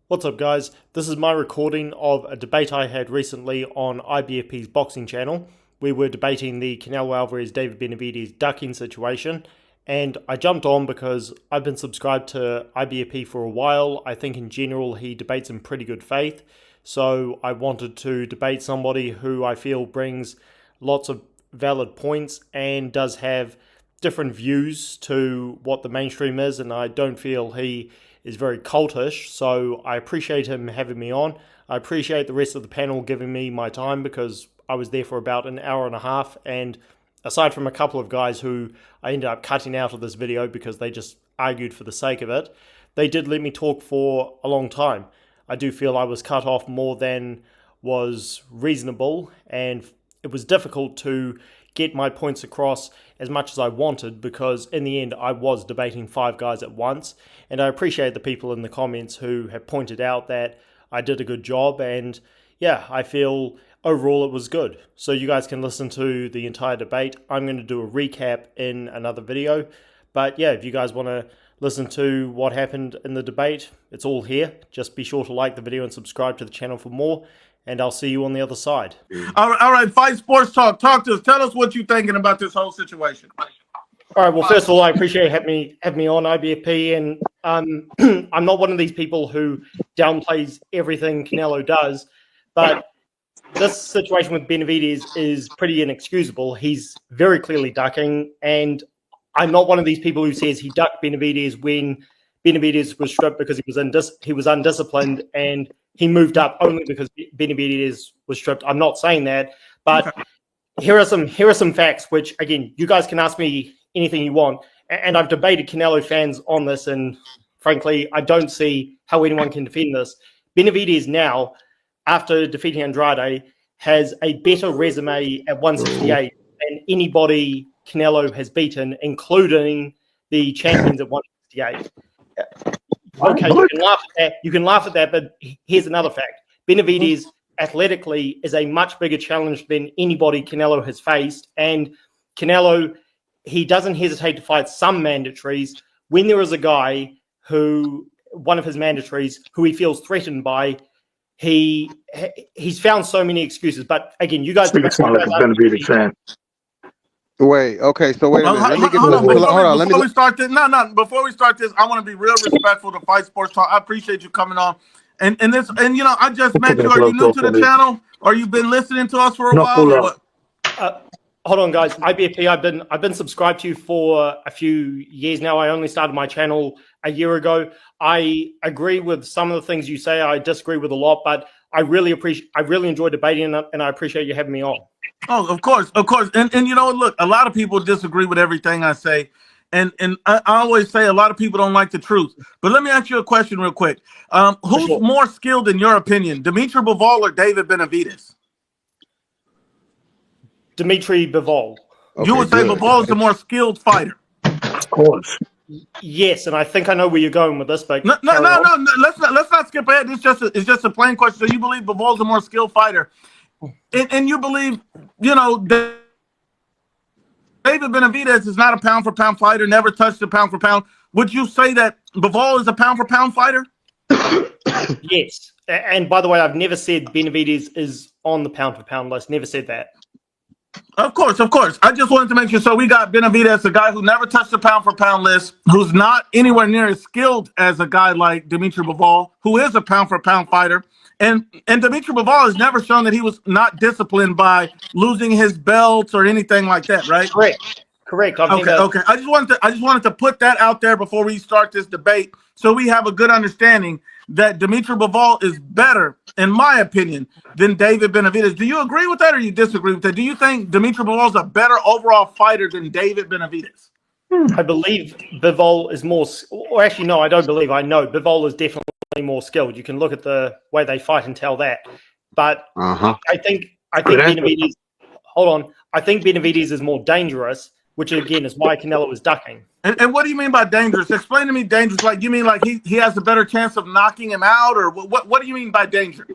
What's up, guys? This is my recording of a debate I had recently on Ibfp's boxing channel. We were debating the Canelo Alvarez David Benavidez ducking situation, and I jumped on because I've been subscribed to Ibfp for a while. I think in general he debates in pretty good faith, so I wanted to debate somebody who I feel brings lots of valid points and does have different views to what the mainstream is, and I don't feel he is very cultish, so I appreciate him having me on. I appreciate the rest of the panel giving me my time because I was there for about an hour and a half, and aside from a couple of guys who I ended up cutting out of this video because they just argued for the sake of it, they did let me talk for a long time. I do feel I was cut off more than was reasonable, and it was difficult to get my points across as much as I wanted because in the end I was debating 5 guys at once, and I appreciate the people in the comments who have pointed out that I did a good job, and yeah, I feel overall it was good. So you guys can listen to the entire debate. I'm going to do a recap in another video, but yeah, if you guys want to listen to what happened in the debate, it's all here. Just be sure to like the video and subscribe to the channel for more, and I'll see you on the other side. All right, Fight Sports Talk. Talk to us. Tell us what you're thinking about this whole situation. All right, well, first of all, I appreciate having me on IBFP, and I'm not one of these people who downplays everything Canelo does, but this situation with Benavidez is pretty inexcusable. He's very clearly ducking, and I'm not one of these people who says he ducked Benavidez when Benavidez was stripped because he was undisciplined and he moved up only because Benavidez was stripped. I'm not saying that, but here are some facts, which, again, you guys can ask me anything you want. And I've debated Canelo fans on this, and frankly, I don't see how anyone can defend this. Benavidez now, after defeating Andrade, has a better resume at 168 than anybody Canelo has beaten, including the champions at 168. Okay, you can laugh at that, but here's another fact. Benavidez athletically is a much bigger challenge than anybody Canelo has faced, and Canelo, he doesn't hesitate to fight some mandatories. When there is a guy one of his mandatories, who he feels threatened by, he's found so many excuses. But again, you guys... Benavidez fan. Wait, okay, so wait a minute. Let me get hold on. Before we start this, before we start this, I want to be real respectful to Fight Sports Talk. I appreciate you coming on. And you know, I just met you. Are you new to the channel? Or you've been listening to us for a while? Or what? Hold on, guys. IBFP, I've been subscribed to you for a few years now. I only started my channel a year ago. I agree with some of the things you say. I disagree with a lot, but I really enjoy debating, and I appreciate you having me on. Oh, of course. And you know, look, a lot of people disagree with everything I say. And I always say a lot of people don't like the truth. But let me ask you a question real quick. Who's more skilled in your opinion, Dimitri Bivol or David Benavidez? Dimitri Bivol. Okay, you would say Bivol is the more skilled fighter. Of course. Yes, and I think I know where you're going with this, but no. Let's not skip ahead. It's just a plain question. So you believe Bivol is a more skilled fighter, and you believe, you know, David Benavidez is not a pound for pound fighter. Never touched a pound for pound. Would you say that Bivol is a pound for pound fighter? Yes. And by the way, I've never said Benavidez is on the pound for pound list. Never said that. Of course. I just wanted to make sure. So we got Benavidez, a guy who never touched the pound for pound list, who's not anywhere near as skilled as a guy like Dimitri Bivol, who is a pound for pound fighter. And Dimitri Bivol has never shown that he was not disciplined by losing his belts or anything like that, right? Correct. Okay. I just wanted to put that out there before we start this debate, so we have a good understanding that Dimitri Bivol is better, in my opinion, than David Benavidez. Do you agree with that, or you disagree with that? Do you think Dimitri Bivol is a better overall fighter than David Benavidez? I believe Bivol is more, or actually, no, I don't believe. I know Bivol is definitely more skilled. You can look at the way they fight and tell that. But I think Benavidez. Hold on. I think Benavidez is more dangerous, which again is why Canelo is ducking. And what do you mean by dangerous? Explain to me dangerous. Like, you mean like he has a better chance of knocking him out, or what do you mean by danger?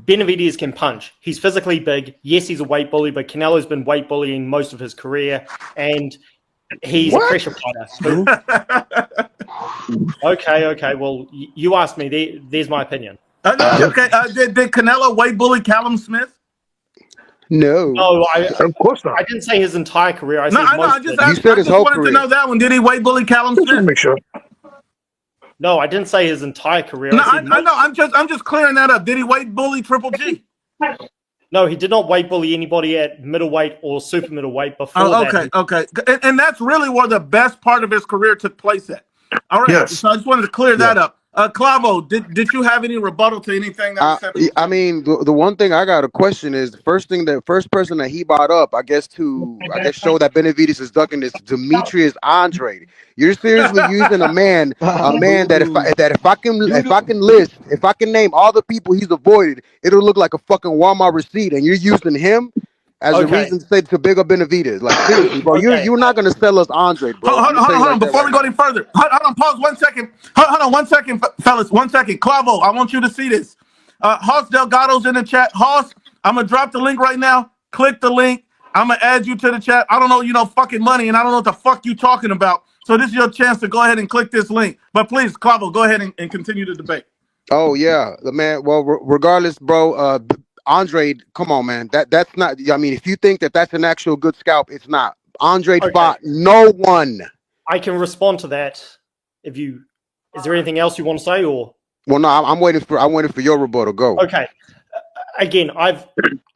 Benavidez can punch. He's physically big. Yes, he's a weight bully, but Canelo's been weight bullying most of his career, and he's a pressure fighter. Okay. Well, you asked me. There's my opinion. Okay. Did Canelo weight bully Callum Smith? No. No, Of course not. I didn't say his entire career. I No, said I know. most I of just, it. You said I his just whole wanted to career. know that one. Did he weight bully Callum Just want to Smith? make sure. No, I didn't say his entire career. No, I I said know. I'm just clearing that up. Did he weight bully Triple G? No, he did not weight bully anybody at middleweight or super middleweight before Oh, that. okay. And that's really where the best part of his career took place at. All right. Yes. So I just wanted to clear that Yes. up. Clavo, did you have any rebuttal to anything that was said? I mean, the one thing I got a question is the first person that he brought up, I guess show that Benavidez is ducking is Demetrius Andre. You're seriously using a man that if I can name all the people he's avoided, it'll look like a fucking Walmart receipt, and you're using him as a reason to say to big up Benavidez. Like seriously, bro, you're not gonna sell us Andre, bro. Hold on. Before we go any further, hold on. Pause 1 second. Hold on 1 second, fellas. 1 second. Clavo, I want you to see this. Hoss Delgado's in the chat. Hoss, I'm gonna drop the link right now. Click the link. I'm gonna add you to the chat. I don't know, fucking money, and I don't know what the fuck you talking about. So this is your chance to go ahead and click this link. But please, Clavo, go ahead and continue the debate. Oh yeah, the man. Well, regardless, bro. Andre, come on, man. That's not. I mean, if you think that's an actual good scalp, it's not. Andre fought no one. I can respond to that. Is there anything else you want to say, or? Well, no, I'm waiting for your rebuttal. Go. Okay. Again, I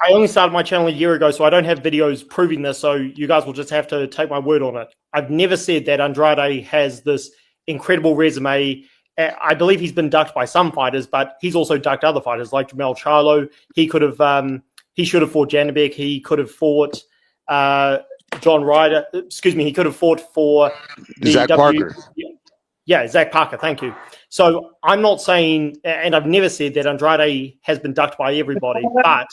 only started my channel a year ago, so I don't have videos proving this. So you guys will just have to take my word on it. I've never said that Andrade has this incredible resume. I believe he's been ducked by some fighters, but he's also ducked other fighters like Jamel Charlo. He should have fought Janabek. He could have fought John Ryder. Excuse me. He could have fought for the Zach Parker. Yeah, Zach Parker. Thank you. So I'm not saying, and I've never said that Andrade has been ducked by everybody, but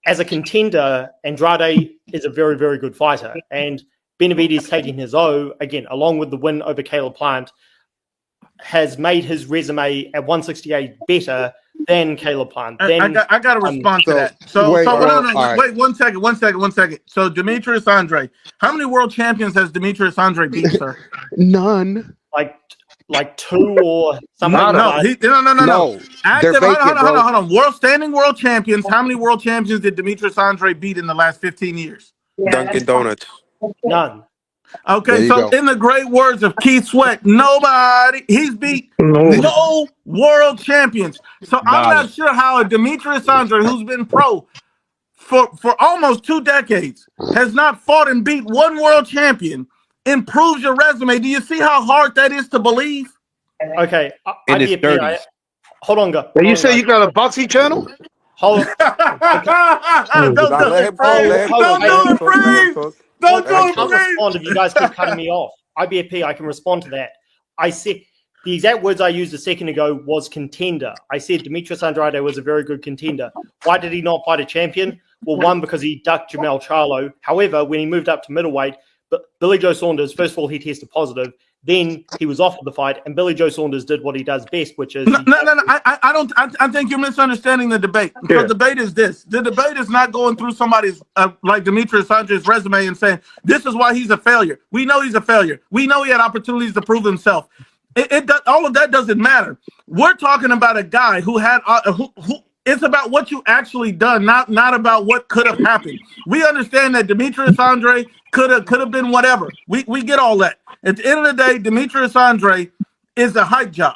as a contender, Andrade is a very, very good fighter. And Benavidez taking his O, again, along with the win over Caleb Plant, has made his resume at 168 better than Caleb Plant. I got to respond to that. Wait, 1 second. So Demetrius Andre, how many world champions has Demetrius Andre beat, sir? None. Like two or something. No. Active, hold on. Standing world champions. How many world champions did Demetrius Andre beat in the last 15 years? Dunkin' Donuts. None. Okay, so in the great words of Keith Sweat, he's beat no world champions. So I'm not sure how a Demetrius Andre, who's been pro for almost 2 decades, has not fought and beat one world champion, improves your resume. Do you see how hard that is to believe? Okay, In his 30s. Hold on, go. You say you got a boxing channel? Hold on. Don't do it, Freeze. Don't do I it, can't respond if you guys keep cutting me off. IBFP, I can respond to that. I said the exact words I used a second ago was contender. I said Demetrius Andrade was a very good contender. Why did he not fight a champion? Well, one, because he ducked Jamel Charlo. However, when he moved up to middleweight, Billy Joe Saunders, first of all, he tested positive. Then he was offered the fight, and Billy Joe Saunders did what he does best, which is... No. I think you're misunderstanding the debate. Yeah. The debate is this. The debate is not going through somebody's, like Demetrius Andre's resume and saying, this is why he's a failure. We know he's a failure. We know he had opportunities to prove himself. All of that doesn't matter. We're talking about a guy who had... It's about what you actually done, not about what could have happened. We understand that Demetrius Andre could have been whatever. We get all that. At the end of the day, Demetrius Andre is a hype job.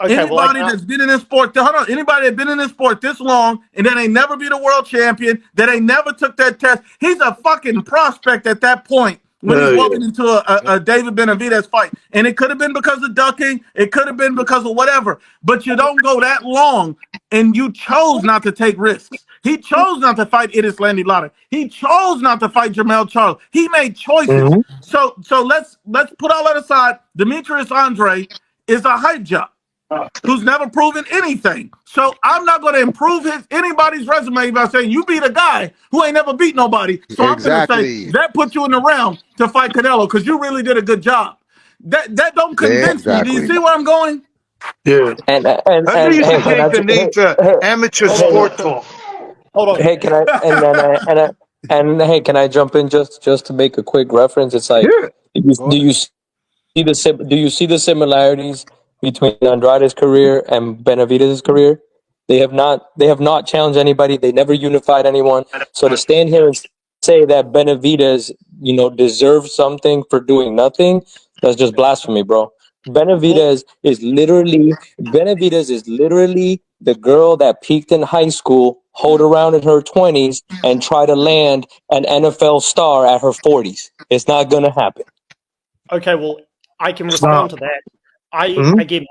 Okay, anybody that's been in this sport, anybody that's been in this sport this long and that ain't never been a world champion, that ain't never took that test, he's a fucking prospect at that point. When he's walking into a David Benavidez fight. And it could have been because of ducking. It could have been because of whatever. But you don't go that long, and you chose not to take risks. He chose not to fight Idris Landy Lara. He chose not to fight Jamel Charlo. He made choices. So let's put all that aside. Demetrius Andre is a hype job who's never proven anything. So I'm not going to improve anybody's resume by saying you beat a guy who ain't never beat nobody. So I'm going to say that puts you in the realm to fight Canelo because you really did a good job. That don't convince me. Do you see where I'm going? Yeah. And you should change the name to Amateur Sport Talk. Hold on. Hey, can I hey, can I jump in just to make a quick reference? It's like, do you see do you see the similarities between Andrade's career and Benavidez' career? They have not challenged anybody. They never unified anyone. So to stand here and say that Benavidez, deserves something for doing nothing, that's just blasphemy, bro. Benavidez is literally the girl that peaked in high school, hold around in her 20s, and try to land an NFL star at her 40s. It's not gonna happen. Okay, well, I can respond to that. Again,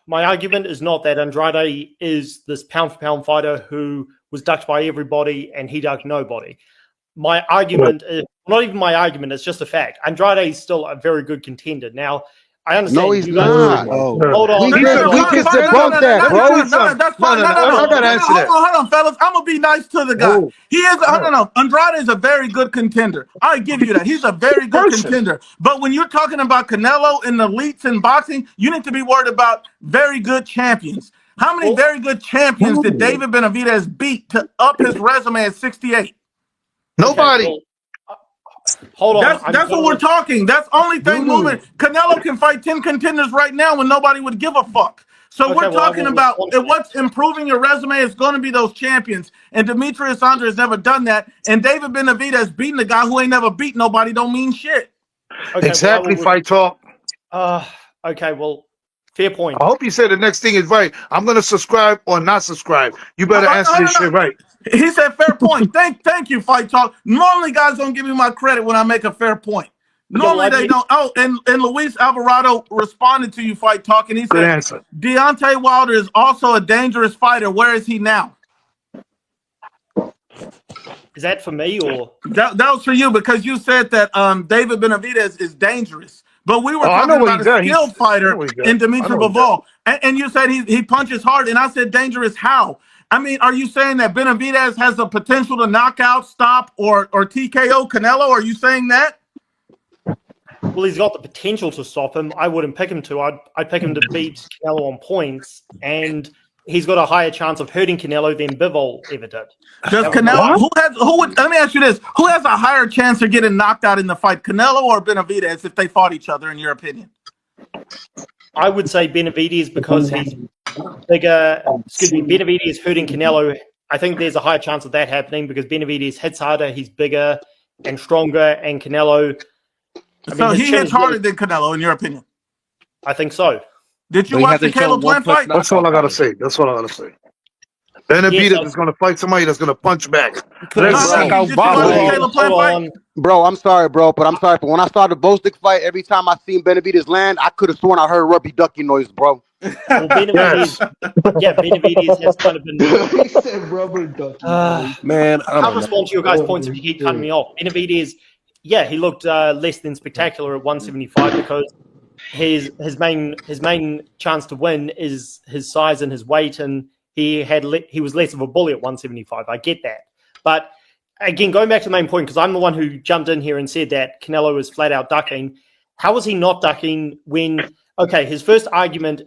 my argument is not that Andrade is this pound for pound fighter who was ducked by everybody and he ducked nobody. My argument is not even my argument; it's just a fact. Andrade is still a very good contender. Now, I understand. No, he's you guys, not. Hold on. We can debunk that, bro. That's fine. No, I gotta answer that. Hold on, fellas. I'm gonna be nice to the guy. He is. No. Andrade is a very good contender. I give you that. He's a very good contender. But when you're talking about Canelo and the elites in boxing, you need to be worried about very good champions. How many very good champions did David Benavidez beat to up his resume at 68? Nobody. Okay, hold on. That's what we're talking. That's only thing moving. Canelo can fight 10 contenders right now when nobody would give a fuck. So we're talking about what's improving your resume is going to be those champions. And Demetrius Andrade has never done that. And David Benavidez beating the guy who ain't never beat nobody don't mean shit. Okay, Exactly, Fight Talk. Okay, well, fair point. I hope you say the next thing is right. I'm going to subscribe or not subscribe. You better answer this shit right. He said fair point. Thank you, Fight Talk. Normally, guys don't give me my credit when I make a fair point. Normally they don't. Oh, and Luis Alvarado responded to you, Fight Talk, and he Good said, answer. Deontay Wilder is also a dangerous fighter. Where is he now? Is that for me or? That was for you because you said that David Benavidez is dangerous. But we were talking about a skilled fighter in Dimitri Bivol. And you said he punches hard, and I said dangerous how? I mean, are you saying that Benavidez has the potential to knock out, stop, or TKO Canelo? Are you saying that? Well, he's got the potential to stop him. I wouldn't pick him to. I'd pick him to beat Canelo on points, and he's got a higher chance of hurting Canelo than Bivol ever did. Does Canelo? Let me ask you this: who has a higher chance of getting knocked out in the fight, Canelo or Benavidez, if they fought each other? In your opinion? I would say Benavidez because he's bigger. Benavidez hurting Canelo. I think there's a higher chance of that happening because Benavidez hits harder. He's bigger and stronger, and Canelo. So he hits harder than Canelo, in your opinion? I think so. Did you watch the Caleb Plant fight? That's all I gotta say. Benavidez is gonna fight somebody that's gonna punch back. Bro, I'm sorry, bro, but when I started the Bostic fight, every time I seen Benavidez land, I could have sworn I heard rubber ducky noise, bro. Well, Benavidez has kind of been. He said rubber ducky. Man, I'll respond to your guys' points if you keep cutting me off. Benavidez, he looked less than spectacular at 175 because his main chance to win is his size and his weight, and he was less of a bully at 175. I get that, but again, going back to the main point, because I'm the one who jumped in here and said that Canelo was flat out ducking. How was he not ducking when? Okay, his first argument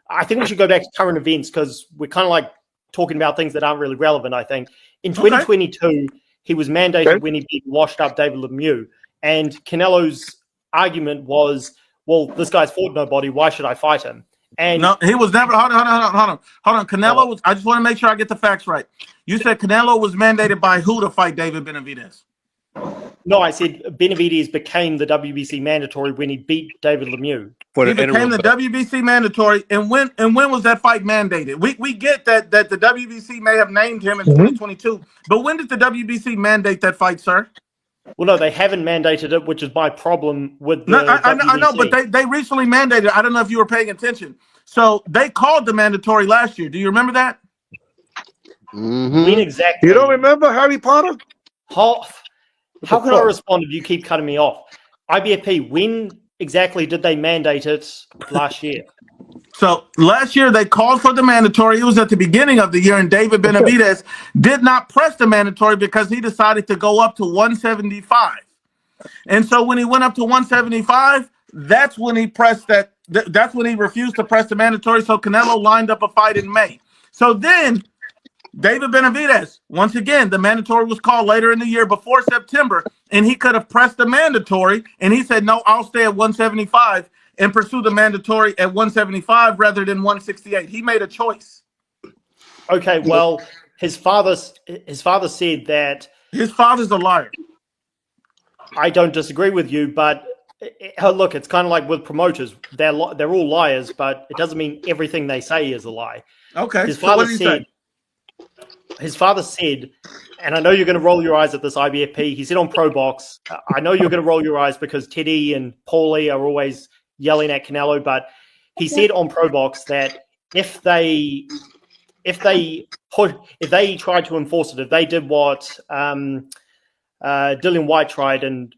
I think we should go back to current events because we're kind of like talking about things that aren't really relevant. I think in 2022 he was mandated when he beat washed up David Lemieux, and Canelo's argument was, well, this guy's fought nobody. Why should I fight him? And no, he was never. Hold on. Canelo was. I just want to make sure I get the facts right. You said Canelo was mandated by who to fight David Benavidez? No, I said Benavidez became the WBC mandatory when he beat David Lemieux. He became the WBC mandatory, and when was that fight mandated? We get that the WBC may have named him in 2022, but when did the WBC mandate that fight, sir? Well, no, they haven't mandated it, which is my problem with the I know, but they recently mandated it. I don't know if you were paying attention. So they called the mandatory last year. Do you remember that? When exactly? You don't remember Harry Potter? How can I respond if you keep cutting me off? IBFP, when exactly did they mandate it last year? So last year they called for the mandatory. It was at the beginning of the year, and David Benavidez did not press the mandatory because he decided to go up to 175. And so when he went up to 175, that's when he pressed that. That's when he refused to press the mandatory. So Canelo lined up a fight in May. So then David Benavidez, once again, the mandatory was called later in the year before September, and he could have pressed the mandatory, and he said, no, I'll stay at 175. and pursue the mandatory at 175 rather than 168. He made a choice. Okay, well, his father said that. His father's a liar. I don't disagree with you, but look, it's kind of like with promoters. They're all liars, but it doesn't mean everything they say is a lie. Okay, his father said. His father said, and I know you're going to roll your eyes at this, IBFP. He said on Pro Box, I know you're going to roll your eyes because Teddy and Paulie are always yelling at Canelo, but he said on Pro Box that if they tried to enforce it, if they did what Dillian White tried and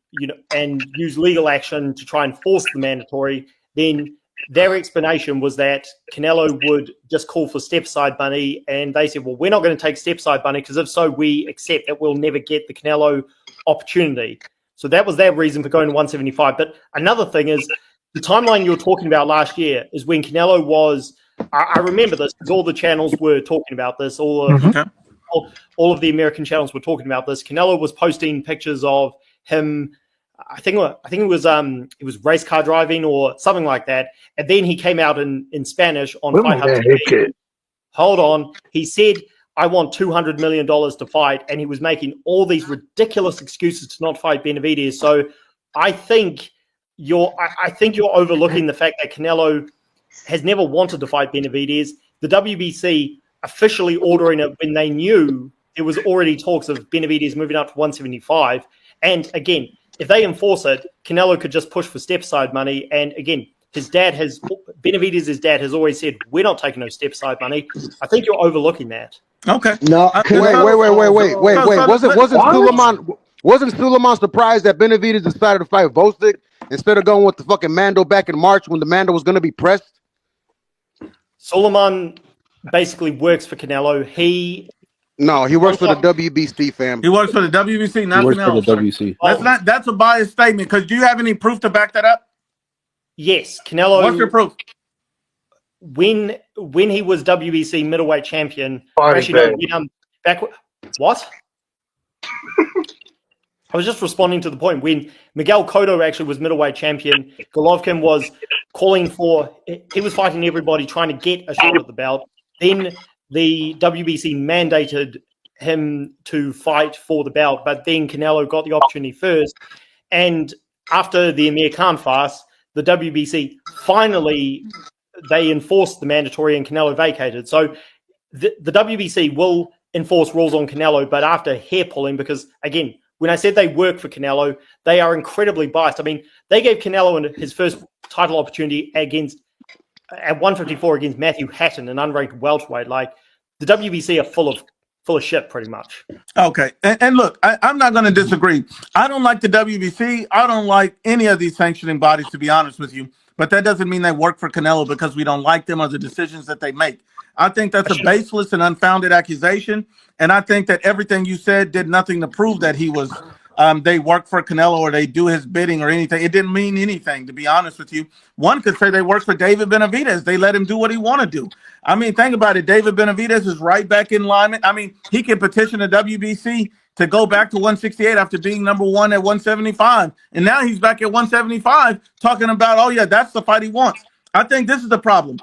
use legal action to try and force the mandatory, then their explanation was that Canelo would just call for step-side money, and they said, well, we're not going to take step-side money because if so, we accept that we'll never get the Canelo opportunity. So that was their reason for going to 175. But another thing is the timeline you were talking about last year is when Canelo was, I remember this because all the channels were talking about this, all of the American channels were talking about this. Canelo was posting pictures of him, I think it was race car driving or something like that. And then he came out in Spanish on Fight Hub TV. Hold on. He said, I want $200 million to fight. And he was making all these ridiculous excuses to not fight Benavidez. So I think you're overlooking the fact that Canelo has never wanted to fight Benavidez. The WBC officially ordering it when they knew there was already talks of Benavidez moving up to 175. And again, if they enforce it, Canelo could just push for step-side money. And again, Benavidez's dad has always said, we're not taking no step-side money. I think you're overlooking that. Okay. No. Wasn't Suleiman surprised that Benavidez decided to fight Vosik instead of going with the fucking Mando back in March when the Mando was going to be pressed? Suleiman basically works for Canelo. He works for the WBC, fam. He works for the WBC, not Canelo. For the WBC. That's a biased statement. Because do you have any proof to back that up? Yes, Canelo. What's your proof? When he was WBC middleweight champion, what? I was just responding to the point. When Miguel Cotto actually was middleweight champion, Golovkin was he was fighting everybody, trying to get a shot at the belt. Then the WBC mandated him to fight for the belt, but then Canelo got the opportunity first. And after the Amir Khan fast, the WBC finally, they enforced the mandatory and Canelo vacated. So the WBC will enforce rules on Canelo, but after hair pulling, because again, when I said they work for Canelo, they are incredibly biased. I mean, they gave Canelo his first title opportunity at 154 against Matthew Hatton, an unranked welterweight. Like, the WBC are full of shit, pretty much. Okay, and look, I'm not going to disagree. I don't like the WBC. I don't like any of these sanctioning bodies, to be honest with you. But that doesn't mean they work for Canelo because we don't like them or the decisions that they make. I think that's a baseless and unfounded accusation, and I think that everything you said did nothing to prove that he was. They work for Canelo or they do his bidding or anything. It didn't mean anything, to be honest with you. One could say they work for David Benavidez. They let him do what he want to do. I mean, think about it. David Benavidez is right back in alignment. I mean, he can petition the WBC to go back to 168 after being number one at 175. And now he's back at 175 talking about, oh, yeah, that's the fight he wants. I think this is the problem.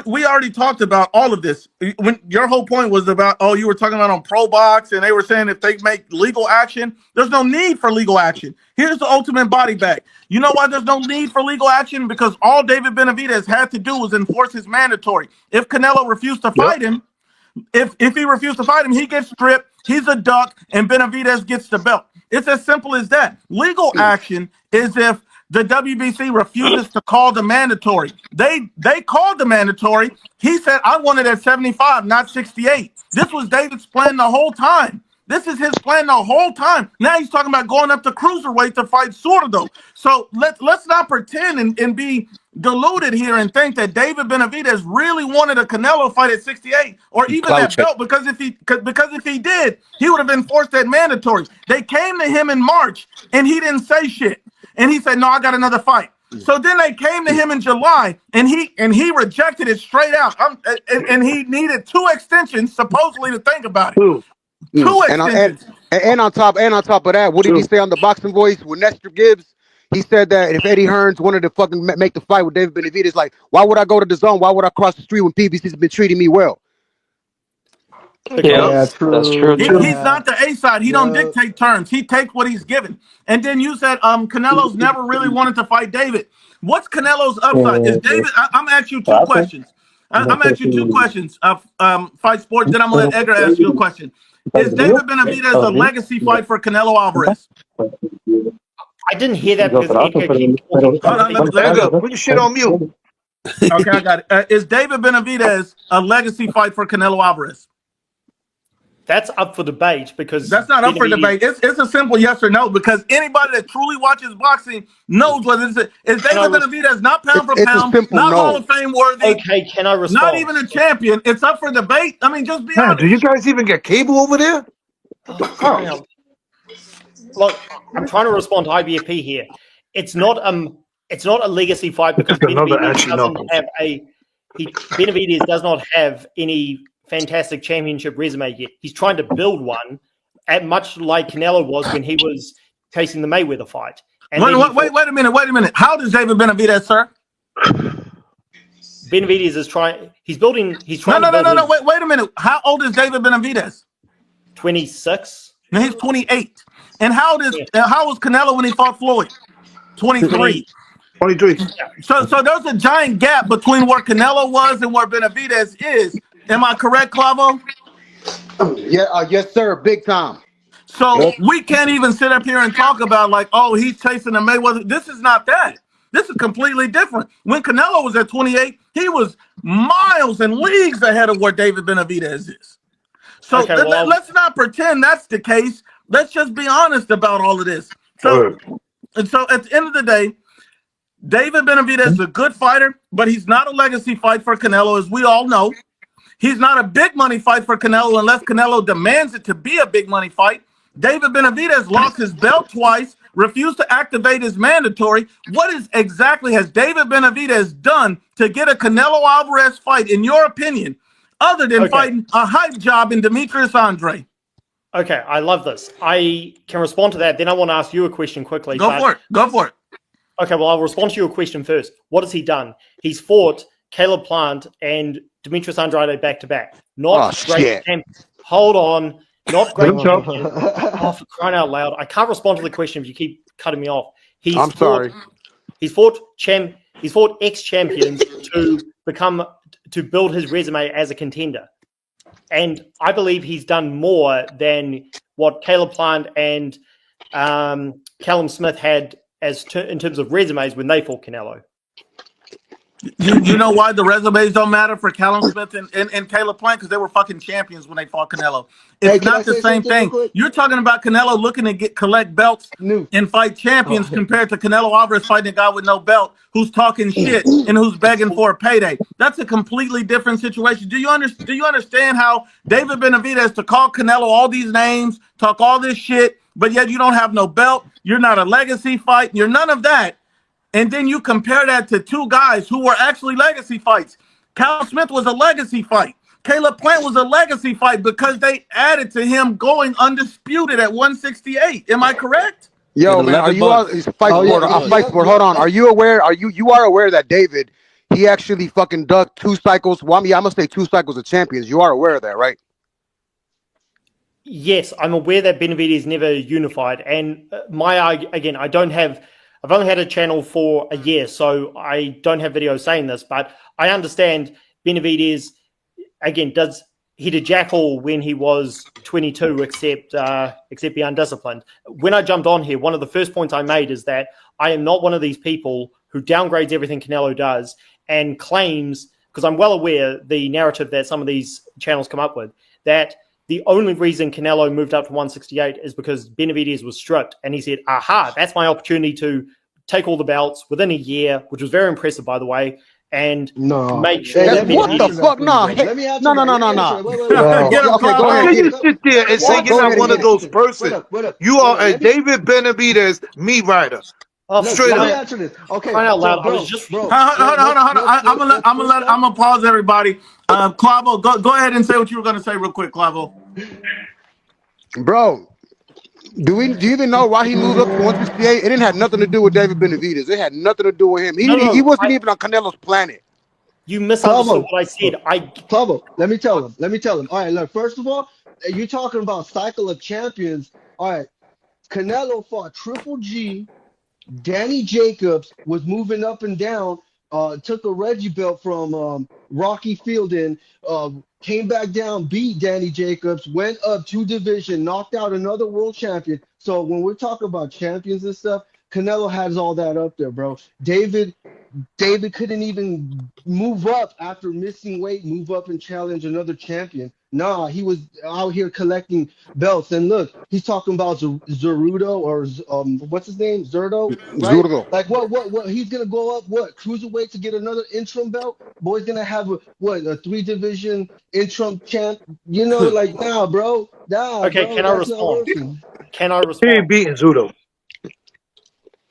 We already talked about all of this. When your whole point was about, you were talking about on Pro Box, and they were saying if they make legal action, there's no need for legal action. Here's the ultimate body bag. You know why there's no need for legal action? Because all David Benavidez had to do was enforce his mandatory. If Canelo refused to fight him, if he refused to fight him, he gets stripped, he's a duck, and Benavidez gets the belt. It's as simple as that. Legal action is if the WBC refuses to call the mandatory. They called the mandatory. He said, I want it at 75, not 68. This was David's plan the whole time. This is his plan the whole time. Now he's talking about going up to cruiserweight to fight Sordo. So let's not pretend and be deluded here and think that David Benavidez really wanted a Canelo fight at 68 or even that belt, because if he did, he would have enforced that mandatory. They came to him in March and he didn't say shit. And he said, no, I got another fight. So then they came to him in July, and he rejected it straight out. And he needed 2 extensions, supposedly, to think about it. 2 extensions. And on top of that, what did he say on the Boxing Voice with Nestor Gibbs? he said that if Eddie Hearns wanted to fucking make the fight with David Benavidez, like, why would I go to the zone? Why would I cross the street when PBC's been treating me well? Yeah, Yeah, that's true true. too. He's not the A side. He don't Yeah. dictate terms. He takes what he's given. And then you said Canelo's never really wanted to fight David. What's Canelo's upside? Is David? I'm gonna ask you two questions. I'm gonna ask you two questions. Fight Sports. Then I'm gonna let Edgar ask you a question. Is David Benavidez a legacy fight for Canelo Alvarez? I didn't hear that because Edgar keeps talking. Hold on, let me go. Put your shit on mute. Okay, I got it. Is David Benavidez a legacy fight for Canelo Alvarez? That's up for debate because That's not up for debate. It's a simple yes or no because anybody that truly watches boxing knows what it is. Is David Benavidez not pound for pound, not Hall of Fame worthy? Okay, can I respond? Not even a champion. It's up for debate. I mean, just be Man, honest. do you guys even get cable over there? Look, I'm trying to respond to IBFP here. It's not a legacy fight because Benavidez does not have any fantastic championship resume yet. He's trying to build one, much like Canelo was when he was chasing the Mayweather fight. And wait a minute. How does David Benavidez, sir? Benavidez is trying. He's trying. No. Wait a minute. How old is David Benavidez? 26. No, he's 28. And how was Canelo when he fought Floyd? 23. 23. So there's a giant gap between where Canelo was and where Benavidez is. Am I correct, Clavo? Yeah, yes, sir. Big time. So we can't even sit up here and talk about like, oh, he's chasing the Mayweather. This is not that. This is completely different. When Canelo was at 28, he was miles and leagues ahead of where David Benavidez is. So let's not pretend that's the case. Let's just be honest about all of this. So at the end of the day, David Benavidez is a good fighter, but he's not a legacy fight for Canelo, as we all know. He's not a big money fight for Canelo unless Canelo demands it to be a big money fight. David Benavidez lost his belt twice, refused to activate his mandatory. What exactly has David Benavidez done to get a Canelo Alvarez fight, in your opinion, other than fighting a hype job in Demetrius Andre? Okay, I love this. I can respond to that. Then I want to ask you a question quickly. Go for it. Okay, well, I'll respond to your question first. What has he done? He's fought Caleb Plant and Demetrius Andrade back-to-back. Not great champions. Hold on. Not great champions. Oh, for crying out loud. I can't respond to the question if you keep cutting me off. Sorry. He's fought ex-champions to build his resume as a contender. And I believe he's done more than what Caleb Plant and Callum Smith had in terms of resumes when they fought Canelo. You know why the resumes don't matter for Callum Smith and Caleb Plant? Because they were fucking champions when they fought Canelo. It's not the same thing. You're talking about Canelo looking to collect belts and fight champions compared to Canelo Alvarez fighting a guy with no belt who's talking shit and who's begging for a payday. That's a completely different situation. Do you understand how David Benavidez to call Canelo all these names, talk all this shit, but yet you don't have no belt, you're not a legacy fight, you're none of that. And then you compare that to two guys who were actually legacy fights. Callum Smith was a legacy fight. Caleb Plant was a legacy fight because they added to him going undisputed at 168. Am I correct? Yo, man, are you Fight Sport? Hold on. Are you aware? You are aware that David, he actually fucking ducked 2 cycles? Well, I mean, I must say 2 cycles of champions. You are aware of that, right? Yes, I'm aware that Benavidez never unified. And I've only had a channel for a year, so I don't have videos saying this, but I understand Benavidez, again, he did jack all when he was 22, except be undisciplined. When I jumped on here, one of the first points I made is that I am not one of these people who downgrades everything Canelo does and claims, because I'm well aware the narrative that some of these channels come up with, that the only reason Canelo moved up to 168 is because Benavidez was stripped. And he said, aha, that's my opportunity to take all the belts within a year, which was very impressive, by the way, and make sure that what the fuck? No. No. Get him, okay, go ahead. You sit there and say you're not one of those persons. You are a David Benavidez meat rider. Straight up. Let me answer this. Okay. Hold on. I'm gonna pause everybody. Clavo, go ahead and say what you were gonna say real quick, Clavo. Bro, Do you even know why he moved up to 168? It didn't have nothing to do with David Benavidez. It had nothing to do with him. He wasn't even on Canelo's planet. You misunderstood what I said. Pablo, let me tell him. All right, look, first of all, you're talking about cycle of champions. All right, Canelo fought Triple G. Danny Jacobs was moving up and down, took a Reggie belt from Rocky Fielding, came back down, beat Danny Jacobs, went up 2 division, knocked out another world champion. So when we're talking about champions and stuff, Canelo has all that up there, bro. David couldn't even move up after missing weight, move up and challenge another champion. Nah, he was out here collecting belts. And look, he's talking about Zerudo or what's his name? Zerdo, right? Zurdo. Like what? He's gonna go up cruiserweight to get another interim belt? Boy's gonna have a 3-division interim champ? You know, like nah, bro. Nah. Okay, bro, can I respond? Can I He respond? ain't beating Zudo.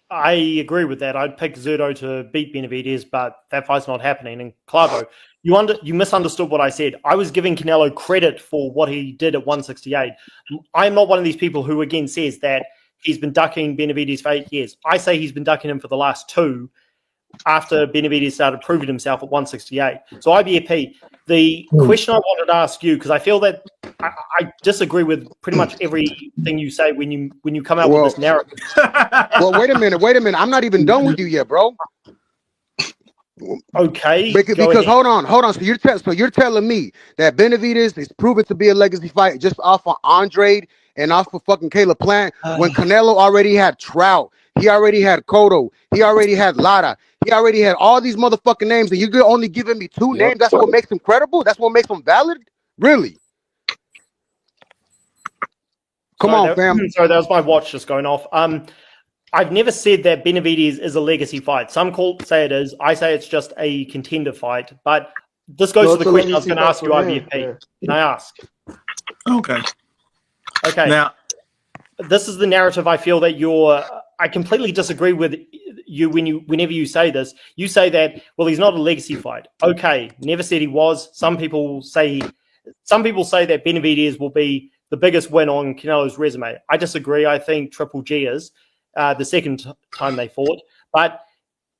I agree with that. I'd pick Zurdo to beat Benavidez, but that fight's not happening. And Clavo, you misunderstood what I said. I was giving Canelo credit for what he did at 168. I'm not one of these people who, again, says that he's been ducking Benavidez for 8 years. I say he's been ducking him for the last 2 after Benavidez started proving himself at 168. So IBFP, the question I wanted to ask you, because I feel that I disagree with pretty much everything you say when you come out with this narrative. Well, wait a minute. I'm not even done with you yet, bro. Okay. Because hold on. So you're telling me that Benavidez is proven to be a legacy fight just off of Andrade and off of fucking Caleb Plant when Canelo already had Trout, he already had Cotto, he already had Lara, he already had all these motherfucking names, and you're only giving me 2 names. That's what makes him credible. That's what makes him valid. Really? Come on, fam. Sorry, that was my watch just going off. I've never said that Benavidez is a legacy fight. Some say it is. I say it's just a contender fight. But this goes to the question I was going to ask you, IBFP. Can I ask? Okay. Now, this is the narrative I feel that I completely disagree with you whenever you say this. You say that, well, he's not a legacy fight. Okay, never said he was. Some people say that Benavidez will be the biggest win on Canelo's resume. I disagree. I think Triple G is the second time they fought. But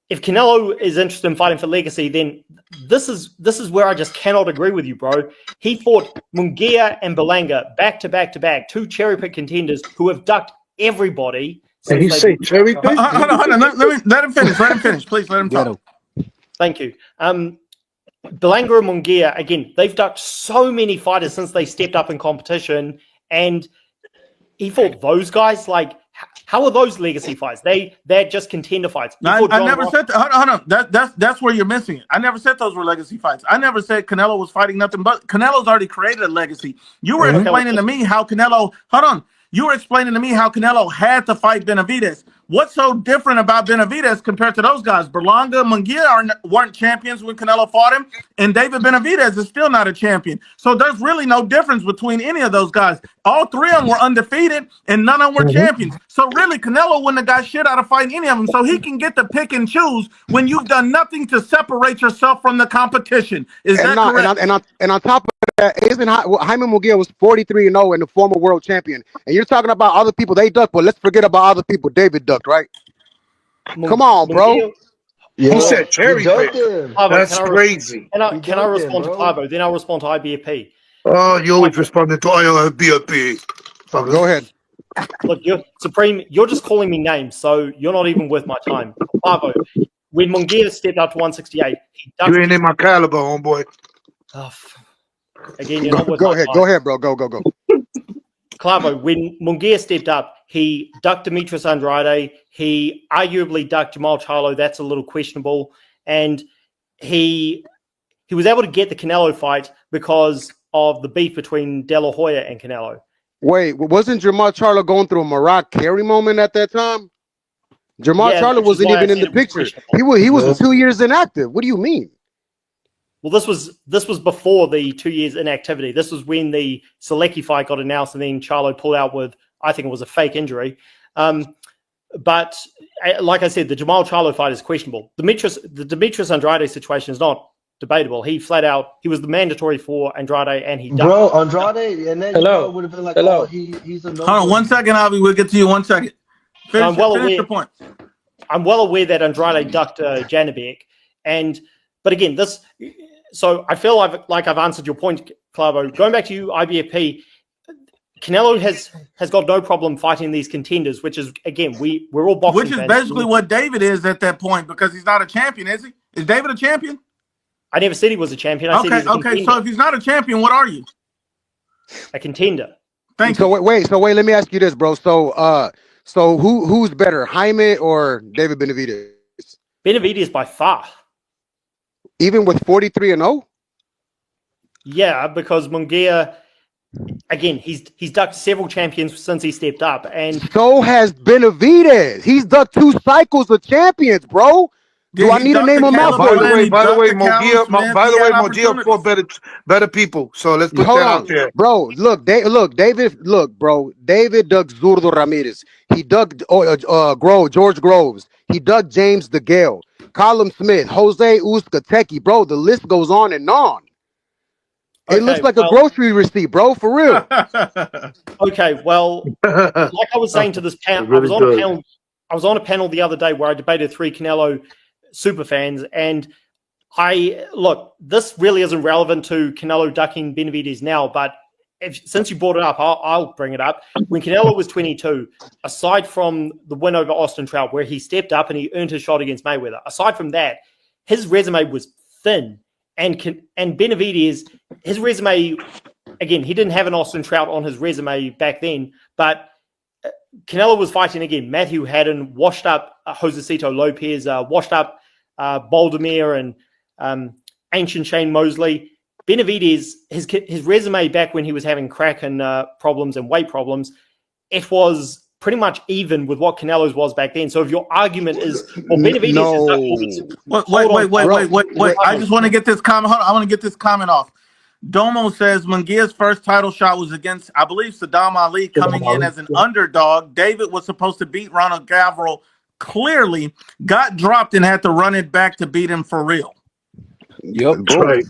if Canelo is interested in fighting for legacy, then this is where I just cannot agree with you, bro. He fought Munguia and Berlanga back to back to back, 2 cherry pick contenders who have ducked everybody. Did he say cherry pick? Hold on. Let him finish. Please let him talk. Thank you. Berlanga and Munguia, again, they've ducked so many fighters since they stepped up in competition, and he fought those guys. Like, how are those legacy fights? They're just contender fights. I never said that. Hold on. That's where you're missing it. I never said those were legacy fights. I never said Canelo was fighting nothing but Canelo's already created a legacy. You were explaining to me how Canelo. Hold on. You were explaining to me how Canelo had to fight Benavidez. What's so different about Benavidez compared to those guys? Berlanga, Munguia weren't champions when Canelo fought him, and David Benavidez is still not a champion. So there's really no difference between any of those guys. All 3 of them were undefeated, and none of them were champions. So really, Canelo wouldn't have got shit out of fighting any of them. So he can get to pick and choose when you've done nothing to separate yourself from the competition. Is that correct? And on top of that, isn't Jaime Munguia was 43-0 and the former world champion, and you're talking about other people they ducked, but let's forget about other people David ducked, right? Come on, bro. He said cherry pick. That's crazy. Can I respond to Clavo? Then I'll respond to IBFP. Oh, you always responding to IBFP. Go ahead. Look, you're just calling me names, so you're not even worth my time. Clavo, when Munguia stepped up to 168, he ducked. You ain't in my caliber, homeboy. Again, you're not worth Go my ahead. time. Go ahead, bro. Go. Clavo, when Munguia stepped up, he ducked Demetrius Andrade. He arguably ducked Jamal Charlo. That's a little questionable. And he was able to get the Canelo fight because of the beef between De La Hoya and Canelo. Wait, wasn't Jamal Charlo going through a Mariah Carey moment at that time? Jamal Charlo wasn't even in the picture. He was 2 years inactive. What do you mean? Well, this was before the 2 years inactivity. This was when the Selecki fight got announced, and then Charlo pulled out with, I think it was a fake injury. But like I said, the Jamal Charlo fight is questionable. The Demetrius Andrade situation is not debatable. He flat out, he was the mandatory for Andrade, and he ducked. Bro, Andrade, and then Hello. would have been like, Hello. oh, he's a no. Hold on 1 second, Avi. We'll get to you 1 second. Finish your point. I'm well aware that Andrade ducked Janibek, but again, so I feel like I've answered your point, Clavo. Going back to you, IBFP, Canelo has got no problem fighting these contenders, which is, again, we're all boxing Which is fans. basically what David is at that point, because he's not a champion, is he? Is David a champion? I never said he was a champion. I said he's a contender. So if he's not a champion, what are you? A contender. Thank you. Wait, let me ask you this, bro. So who's better, Jaime or David Benavidez? Benavidez by far. Even with 43-0? Yeah, because Munguia, again, he's ducked several champions since he stepped up, and so has Benavidez. He's ducked 2 cycles of champions, bro. Do I need to name them out for you? By the way, Munguia fought better people. So let's put that out there, bro. David. David dug Zurdo Ramirez. He dug George Groves. He dug James DeGale, Colin Smith, Jose Uzcatequi. Bro, the list goes on and on. It looks like a grocery receipt, bro, for real. Okay, well, like I was saying to this panel, really I was on a panel the other day where I debated 3 Canelo super fans, and this really isn't relevant to Canelo ducking Benavidez now, but since you brought it up, I'll bring it up. When Canelo was 22, aside from the win over Austin Trout, where he stepped up and he earned his shot against Mayweather, aside from that, his resume was thin. And Benavidez, his resume, again, he didn't have an Austin Trout on his resume back then, but Canelo was fighting, again, Matthew Haddon, washed up Josecito Lopez, washed up Baldomir and ancient Shane Mosley. Benavidez, his resume back when he was having crack and problems and weight problems, it was pretty much even with what Canelo's was back then. So if your argument is, well, Benavidez is wait. I just want to get this comment. Hold on, I want to get this comment off. Domo says Munguia's first title shot was against, I believe, Saddam Ali, coming in as an underdog. David was supposed to beat Ronald Gavril, clearly got dropped and had to run it back to beat him for real. Yep. That's right.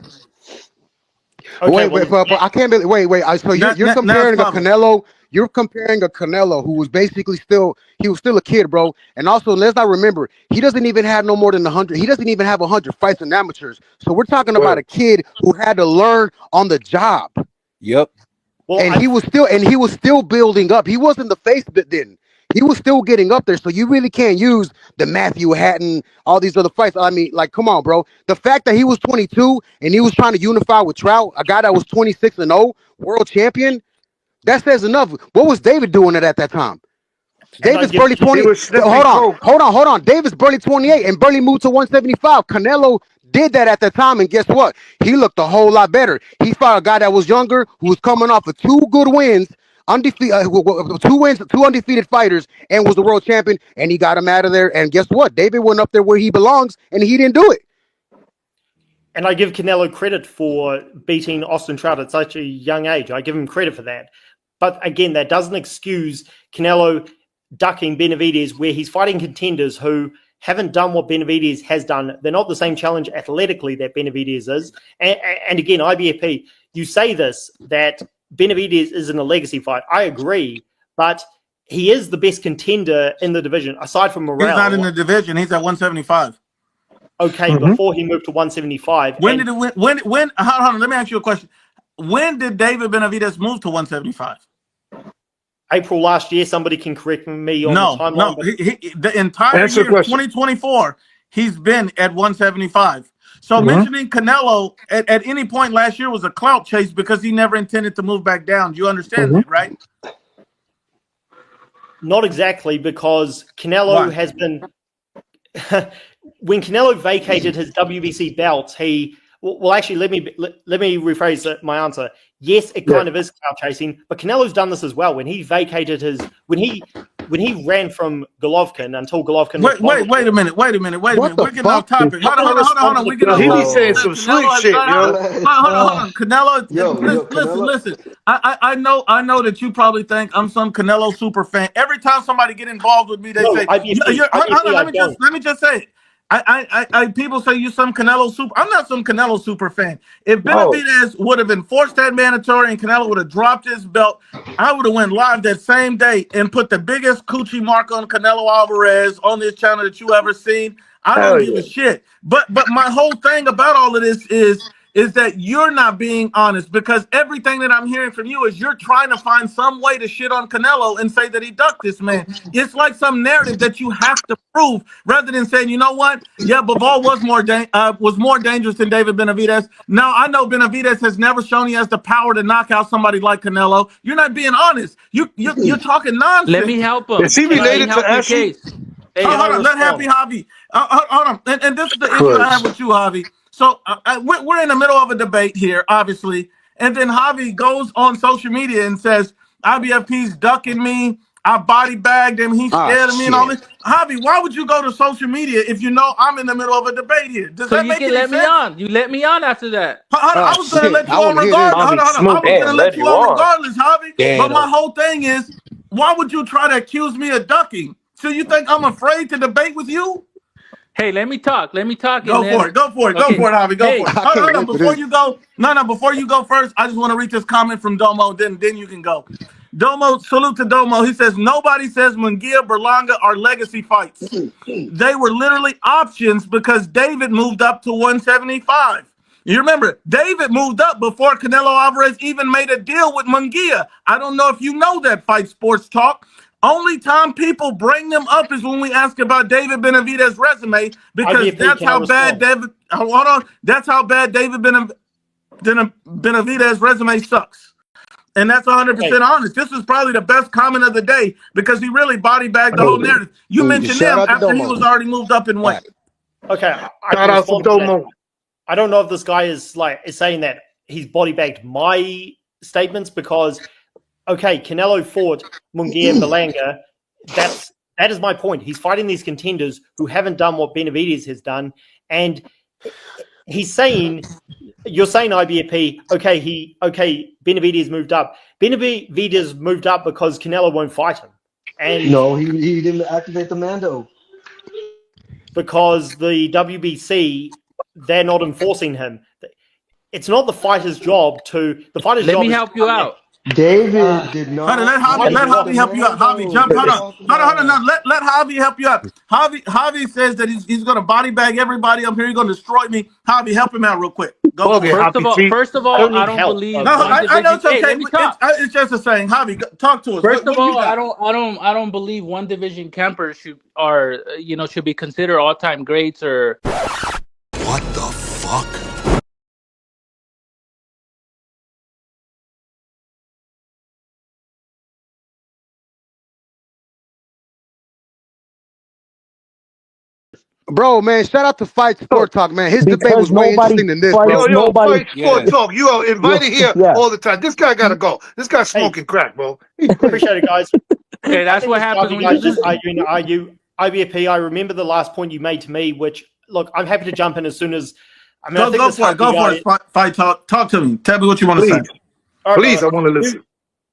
Okay, wait, I can't believe. Wait. So you're comparing a Canelo. You're comparing a Canelo who was basically still a kid, bro. And also, let's not remember, he doesn't even have no more than 100. He doesn't even have 100 fights in amateurs. So we're talking about a kid who had to learn on the job. Yep. Well, and he was still building up. He wasn't the face then. He was still getting up there. So you really can't use the Matthew Hatton, all these other fights. I mean, like, come on, bro. The fact that he was 22 and he was trying to unify with Trout, a guy that was 26-0, world champion, that says enough. What was David doing at that time? David's barely 20. Hold on. David's barely 28 and barely moved to 175. Canelo did that at the time, and guess what? He looked a whole lot better. He fought a guy that was younger, who was coming off of 2 good wins, undefeated, 2 undefeated fighters, and was the world champion. And he got him out of there. And guess what? David went up there where he belongs, and he didn't do it. And I give Canelo credit for beating Austin Trout at such a young age. I give him credit for that. But again, that doesn't excuse Canelo ducking Benavidez, where he's fighting contenders who haven't done what Benavidez has done. They're not the same challenge athletically that Benavidez is. And again, IBFP, you say this, that Benavidez is in a legacy fight. I agree, but he is the best contender in the division, aside from Morrell. He's not in the division. He's at 175. Okay, before he moved to 175. When did it win? When? Hold on, let me ask you a question. When did David Benavidez move to 175? April last year. Somebody can correct me on the timeline. No, the entire year 2024, he's been at 175. So mentioning Canelo at any point last year was a clout chase because he never intended to move back down. Do you understand that, right? Not exactly, because Canelo has been... when Canelo vacated his WBC belt, well, actually, let me rephrase my answer. Yes, it kind of is clout chasing, but Canelo's done this as well. When he vacated when he ran from Golovkin until Golovkin. Wait a minute. We're getting off topic. Hold on. He be saying some slick shit, yo. Hold on. Canelo, listen. I know that you probably think I'm some Canelo super fan. Every time somebody get involved with me, they say, "Let me just say it. People say you some Canelo super. I'm not some Canelo super fan. If Benavidez would have enforced that mandatory and Canelo would have dropped his belt, I would have went live that same day and put the biggest coochie mark on Canelo Alvarez on this channel that you ever seen. I don't give a shit. But my whole thing about all of this is that you're not being honest, because everything that I'm hearing from you is you're trying to find some way to shit on Canelo and say that he ducked this man. It's like some narrative that you have to prove rather than saying, you know what? Yeah, Bivol was more dangerous than David Benavidez. Now, I know Benavidez has never shown he has the power to knock out somebody like Canelo. You're not being honest. You're talking nonsense. Let me help him. Is he related to Ashley? Hey, hold on. Let Happy Javi. Hold on. And this is the issue I have with you, Javi. So we're in the middle of a debate here, obviously. And then Javi goes on social media and says, IBFP's ducking me. I body bagged him. He's scared of me and all this. Javi, why would you go to social media if you know I'm in the middle of a debate here? Does So that you make can any let sense? me on. You let me on after that. I was going to let you on regardless. I was going to let you on regardless, Javi. But my whole thing is, why would you try to accuse me of ducking? So you think I'm afraid to debate with you? Hey, let me talk. Let me talk. Go for it, Javi. Go for it. Hold on, before you go. Before you go first, I just want to read this comment from Domo. Then you can go. Domo, salute to Domo. He says, nobody says Munguia, Berlanga are legacy fights. They were literally options because David moved up to 175. You remember, David moved up before Canelo Alvarez even made a deal with Munguia. I don't know if you know that, Fight Sports Talk. Only time people bring them up is when we ask about David Benavidez's resume, because that's how bad That's how bad David Benavidez's resume sucks. And that's 100% honest. This is probably the best comment of the day because he really body bagged the whole narrative. You mentioned him after he was already moved up in weight. Okay, Shout out to Domo. I don't know if this guy is saying that he's body bagged my statements because, okay, Canelo fought Munguia and Berlanga. That is my point. He's fighting these contenders who haven't done what Benavidez has done, and he's saying. You're saying IBFP, Benavidez moved up. Benavidez moved up because Canelo won't fight him. And no, he didn't activate the Mando. Because the WBC, they're not enforcing him. It's not the fighter's job to... The fighter's Let job me help you out. David did not. Let Javi help you out. Javi, jump. Hold on. No, let Javi help you out. Javi says that he's going to body bag everybody up here. He's going to destroy me. Javi, help him out real quick. Go. First of all, I don't believe. No, I know it's okay. It's just a saying. Javi, talk to us. First of all, I don't believe one division campers should be considered all time greats or. What the fuck? Bro, man, shout out to Fight Sport Talk, man. His debate was way interesting than this, bro. Yo, Fight Sport Talk. You are invited here all the time. This guy got to go. This guy's smoking crack, bro. Appreciate it, guys. Okay, that's what happens when you just argue. IBFP, I remember the last point you made to me, which, look, I'm happy to jump in as soon as... Go for it. Fight Talk. Talk to me. Tell me what you want to say. Please, I want to listen.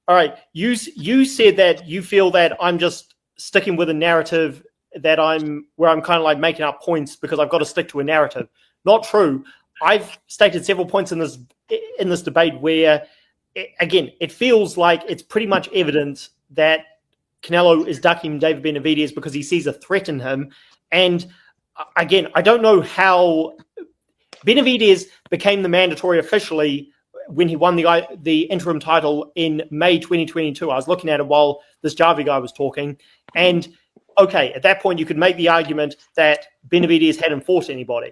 All right. You said that you feel that I'm just sticking with a narrative that I'm kind of like making up points because I've got to stick to a narrative. Not true. I've stated several points in this debate where, again, it feels like it's pretty much evident that Canelo is ducking David Benavidez because he sees a threat in him. And again, I don't know how Benavidez became the mandatory officially when he won the interim title in May 2022. I was looking at it while this Javi guy was talking, and okay, at that point, you could make the argument that Benavidez hadn't fought anybody.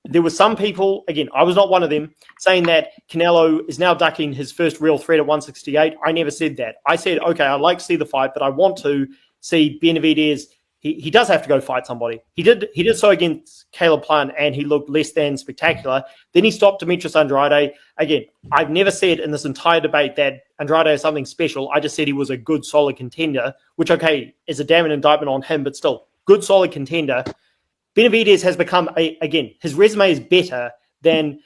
There were some people, again, I was not one of them, saying that Canelo is now ducking his first real threat at 168. I never said that. I said, okay, I'd like to see the fight, but I want to see Benavidez. He does have to go fight somebody. He did so against Caleb Plant, and he looked less than spectacular. Then he stopped Demetrius Andrade. Again, I've never said in this entire debate that Andrade is something special. I just said he was a good, solid contender, which, okay, is a damn indictment on him, but still, good, solid contender. Benavidez has become, again, his resume is better than,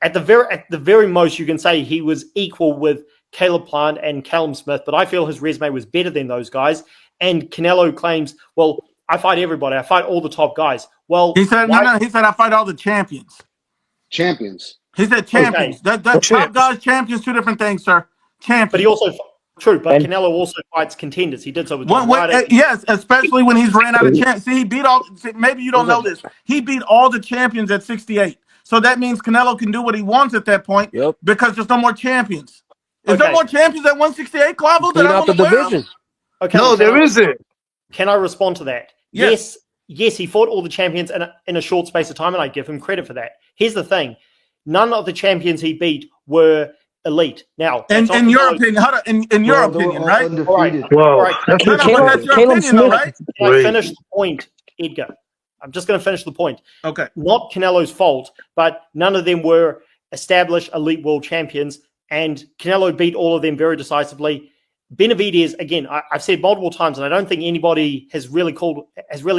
at the very most, you can say he was equal with Caleb Plant and Callum Smith, but I feel his resume was better than those guys. And Canelo claims, well, I fight everybody. I fight all the top guys. Well, He said no. He said I fight all the champions. Champions. He said champions. Okay. That top guys, champions, two different things, sir. Champions. But he also Canelo also fights contenders. He did so with John Ryder. Yes, especially when he's ran out of champs. See, he beat all. Maybe you don't know this. He beat all the champions at 68. So that means Canelo can do what he wants at that point. Yep. Because there's no more champions. Is there more champions at 168, Clavo? Clean out the division. Okay. No, there isn't. Can I respond to that? Yes. Yes, he fought all the champions in a short space of time, and I give him credit for that. Here's the thing. None of the champions he beat were elite. Now, in your opinion, in your opinion, right? All right. Well, All right. That's your opinion, though, right? Can I finish the point, Edgar? I'm just going to finish the point. Okay. Not Canelo's fault, but none of them were established elite world champions, and Canelo beat all of them very decisively. Benavidez, again, I've said multiple times, and I don't think anybody has really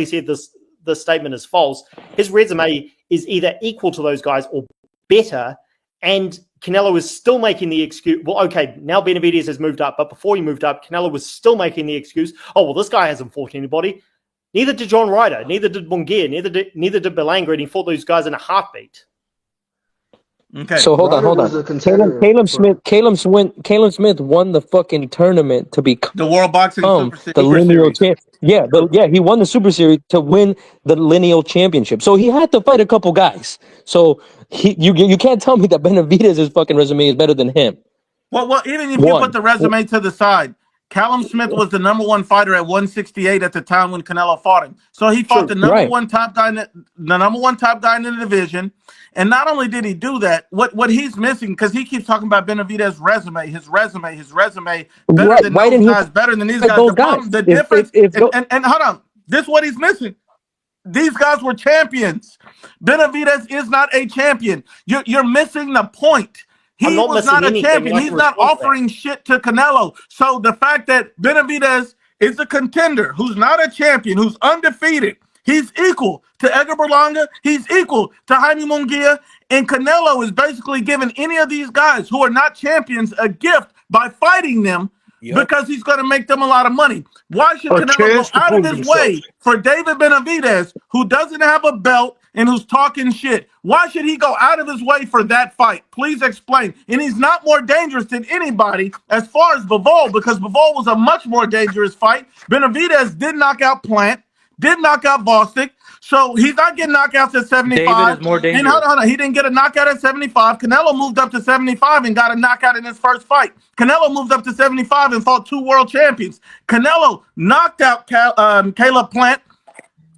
said this statement is false. His resume is either equal to those guys or better, and Canelo is still making the excuse. Well, okay, now Benavidez has moved up, but before he moved up, Canelo was still making the excuse. Oh, well, this guy hasn't fought anybody. Neither did John Ryder. Neither did Munguia. Neither did Berlanga, and he fought those guys in a heartbeat. Okay. So hold on. Caleb Smith won the fucking tournament to become the World Boxing the lineal champ. Yeah, he won the Super Series to win the lineal championship. So he had to fight a couple guys. So you can't tell me that Benavidez's fucking resume is better than him. Well, even if you put the resume to the side, Callum Smith was the number one fighter at 168 at the time when Canelo fought him. So he fought the number one top guy, the number one top guy in the division. And not only did he do that, what he's missing, because he keeps talking about Benavidez's resume, his resume, better than those guys, better than these guys. The difference, and hold on, this is what he's missing. These guys were champions. Benavidez is not a champion. You're missing the point. He was not a champion. He's not offering shit to Canelo. So the fact that Benavidez is a contender who's not a champion, who's undefeated, he's equal to Edgar Berlanga, he's equal to Jaime Munguia, and Canelo is basically giving any of these guys who are not champions a gift by fighting them because he's going to make them a lot of money. Why should Canelo go out of his way for David Benavidez, who doesn't have a belt and who's talking shit? Why should he go out of his way for that fight? Please explain. And he's not more dangerous than anybody as far as Bivol, because Bivol was a much more dangerous fight. Benavidez did knock out Plant, did knock out Bostic, so he's not getting knockouts at 75. David is more dangerous. And hold on, he didn't get a knockout at 75. Canelo moved up to 75 and got a knockout in his first fight. Canelo moved up to 75 and fought 2 world champions. Canelo knocked out Caleb Plant.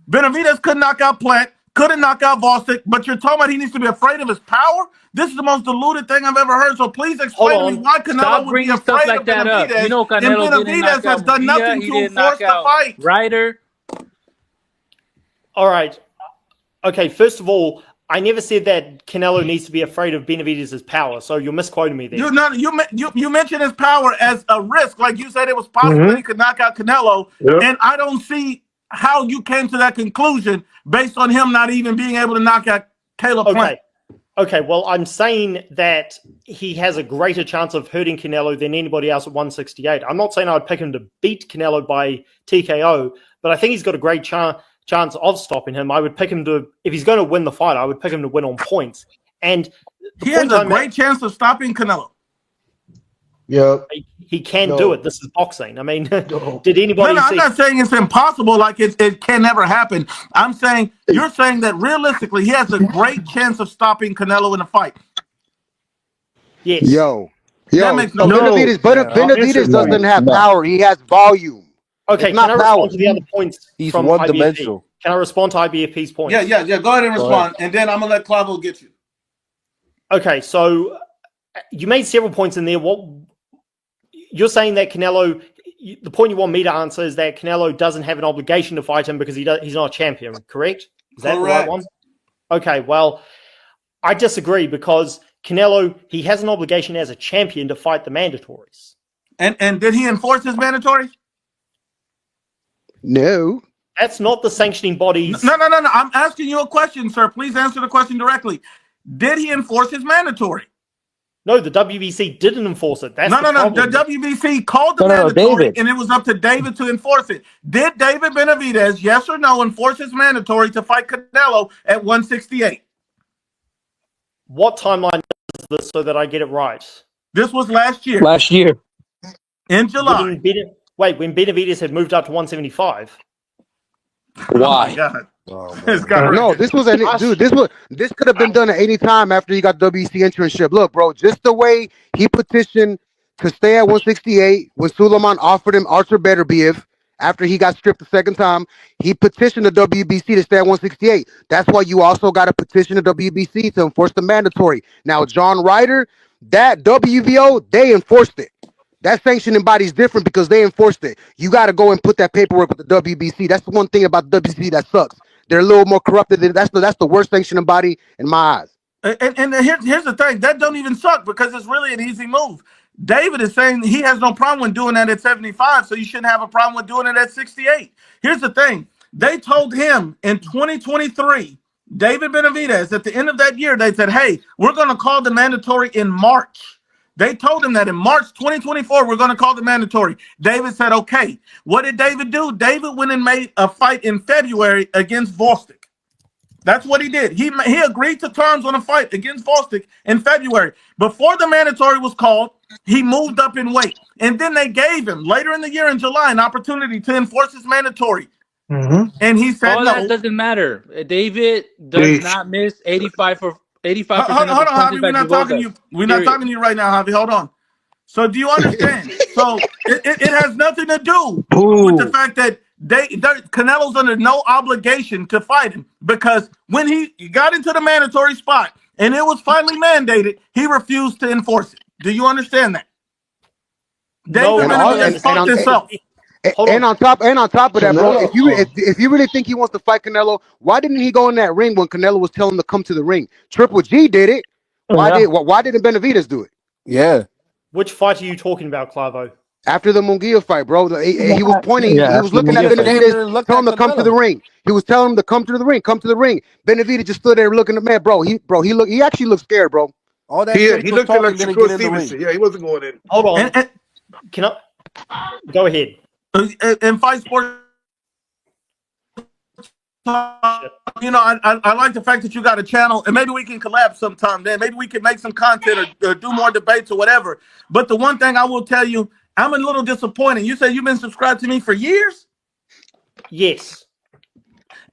Benavidez couldn't knock out Plant, couldn't knock out Bostic, but you're talking about he needs to be afraid of his power? This is the most deluded thing I've ever heard. So please explain to me why Canelo would be afraid of Benavidez. You know, Canelo and Benavidez has done nothing to force the fight. Ryder. All right. Okay, first of all, I never said that Canelo needs to be afraid of Benavidez's power, so you're misquoting me there. You mentioned his power as a risk, like you said it was possible he could knock out Canelo, and I don't see how you came to that conclusion based on him not even being able to knock out Caleb Plant. Okay, well, I'm saying that he has a greater chance of hurting Canelo than anybody else at 168. I'm not saying I'd pick him to beat Canelo by TKO, but I think he's got a great chance of stopping him. I would pick him to, if he's going to win the fight, I would pick him to win on points. And he has a great chance of stopping Canelo. Yeah, he can do it. This is boxing. I mean, did anybody? No, I'm not saying it's impossible. Like it can never happen. I'm saying you're saying that realistically, he has a great chance of stopping Canelo in a fight. Yes. That makes no sense. Benavidez doesn't have power. He has volume. Okay, can I respond to the other points? He's from one-dimensional. Can I respond to IBFP's points? Yeah. Go ahead and respond, and then I'm gonna let Clavo get you. Okay, so you made several points in there. What you're saying that Canelo, the point you want me to answer is that Canelo doesn't have an obligation to fight him because he's not a champion, correct? Is that the right one? Okay, well, I disagree because Canelo, he has an obligation as a champion to fight the mandatories. And did he enforce his mandatories? No. That's not the sanctioning bodies. No. I'm asking you a question, sir. Please answer the question directly. Did he enforce his mandatory? No, the WBC didn't enforce it. That's No. The problem. WBC called the mandatory, and it was up to David to enforce it. Did David Benavidez, yes or no, enforce his mandatory to fight Canelo at 168? What timeline is this so that I get it right? This was last year. Last year. In July. When Benavidez had moved up to 175. Why? Oh my God. No, this was this could have been done at any time after he got WBC internship. Look, bro, just the way he petitioned to stay at 168 when Suleiman offered him Artur Beterbiev after he got stripped the second time, he petitioned the WBC to stay at 168. That's why you also got to petition the WBC to enforce the mandatory. Now, John Ryder, that WBO, they enforced it. That sanctioning body is different because they enforced it. You got to go and put that paperwork with the WBC. That's the one thing about the WBC that sucks. They're a little more corrupted. That's the worst sanctioning body in my eyes. And here's the thing. That don't even suck because it's really an easy move. David is saying he has no problem with doing that at 75, so you shouldn't have a problem with doing it at 68. Here's the thing. They told him in 2023, David Benavidez, at the end of that year, they said, hey, we're going to call the mandatory in March. They told him that in March 2024, we're going to call the mandatory. David said, okay. What did David do? David went and made a fight in February against Vostok. That's what he did. He agreed to terms on a fight against Vostok in February. Before the mandatory was called, he moved up in weight. And then they gave him, later in the year in July, an opportunity to enforce his mandatory. And he said all no. that doesn't matter. David does not miss 85%. Hold on, Javi. We're not talking to you. We're not talking to you right now, Javi. Hold on. So do you understand? So it has nothing to do with the fact that Canelo's under no obligation to fight him, because when he got into the mandatory spot and it was finally mandated, he refused to enforce it. Do you understand that? David Benavidez fucked himself. And on top of that, bro, if you really think he wants to fight Canelo, why didn't he go in that ring when Canelo was telling him to come to the ring? Triple G did it. Why didn't Benavidez do it? Yeah. Which fight are you talking about, Clavo? After the Munguia fight, bro, he was pointing. He was looking at Benavidez, telling him to come to the ring. He was telling him to come to the ring, come to the ring. Benavidez just stood there looking at the man, bro. He actually looked scared, bro. All that he looked like Shakur Stevenson. Yeah, he wasn't going in. Hold on. Can I go ahead? In Fight Sports, you know, I like the fact that you got a channel, and maybe we can collab sometime. Then maybe we can make some content or do more debates or whatever. But the one thing I will tell you, I'm a little disappointed. You said you've been subscribed to me for years? Yes.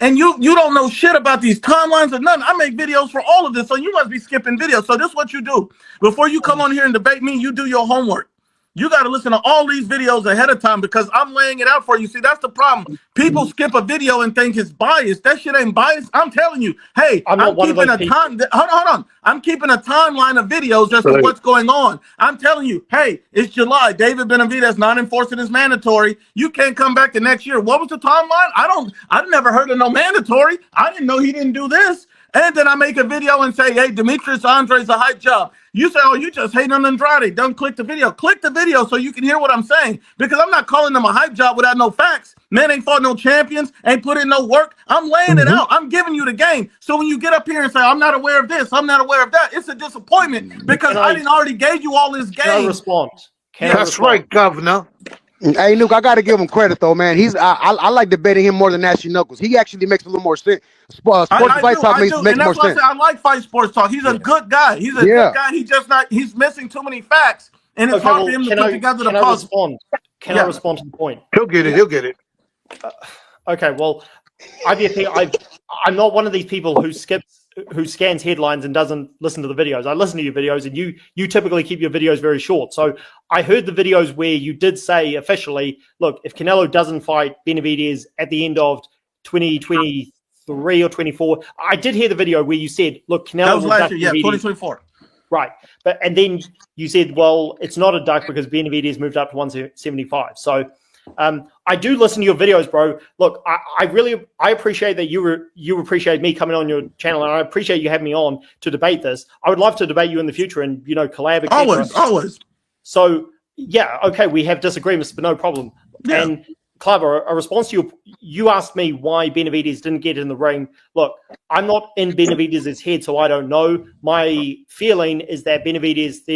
And you don't know shit about these timelines or nothing. I make videos for all of this, so you must be skipping videos. So this is what you do. Before you come on here and debate me, you do your homework. You got to listen to all these videos ahead of time because I'm laying it out for you. See, that's the problem. People skip a video and think it's biased. That shit ain't biased. I'm telling you. Hey, I'm keeping a time. Hold on. I'm keeping a timeline of videos as to what's going on. I'm telling you. Hey, it's July. David Benavidez not enforcing his mandatory. You can't come back the next year. What was the timeline? I've never heard of no mandatory. I didn't know he didn't do this. And then I make a video and say, hey, Demetrius Andre's a hype job. You say, oh, you just hate on Andrade. Don't click the video. Click the video so you can hear what I'm saying. Because I'm not calling them a hype job without no facts. Man ain't fought no champions, ain't put in no work. I'm laying it out. I'm giving you the game. So when you get up here and say, I'm not aware of this, I'm not aware of that, it's a disappointment because I didn't already gave you all this game. Can I respond? That's right, Governor. Hey, Nuke, I got to give him credit, though, man. I like debating him more than Nasty Knuckles. He actually makes a little more sense. Sports Fight Talk makes more sense. And that's why I say I like Fight Sports Talk. He's a good guy. He's a good guy. He's missing too many facts. And it's hard for him to put together the puzzle. Can I respond to the point? He'll get it. Okay, well, Ibfp, I'm not one of these people who scans headlines and doesn't listen to the videos. I listen to your videos, and you typically keep your videos very short. So I heard the videos where you did say officially, look, if Canelo doesn't fight Benavidez at the end of 2023 or 24, I did hear the video where you said, look, Canelo that was last year, 2024. Right. And then you said, well, it's not a duck because Benavidez moved up to 175. So I do listen to your videos, bro. Look, I appreciate that you appreciate me coming on your channel, and I appreciate you having me on to debate this. I would love to debate you in the future and, collab. Always. So, yeah, okay, we have disagreements, but no problem. Yeah. And Cliver, a response to you asked me why Benavidez didn't get in the ring. Look, I'm not in Benavidez's head, so I don't know. My feeling is that Benavidez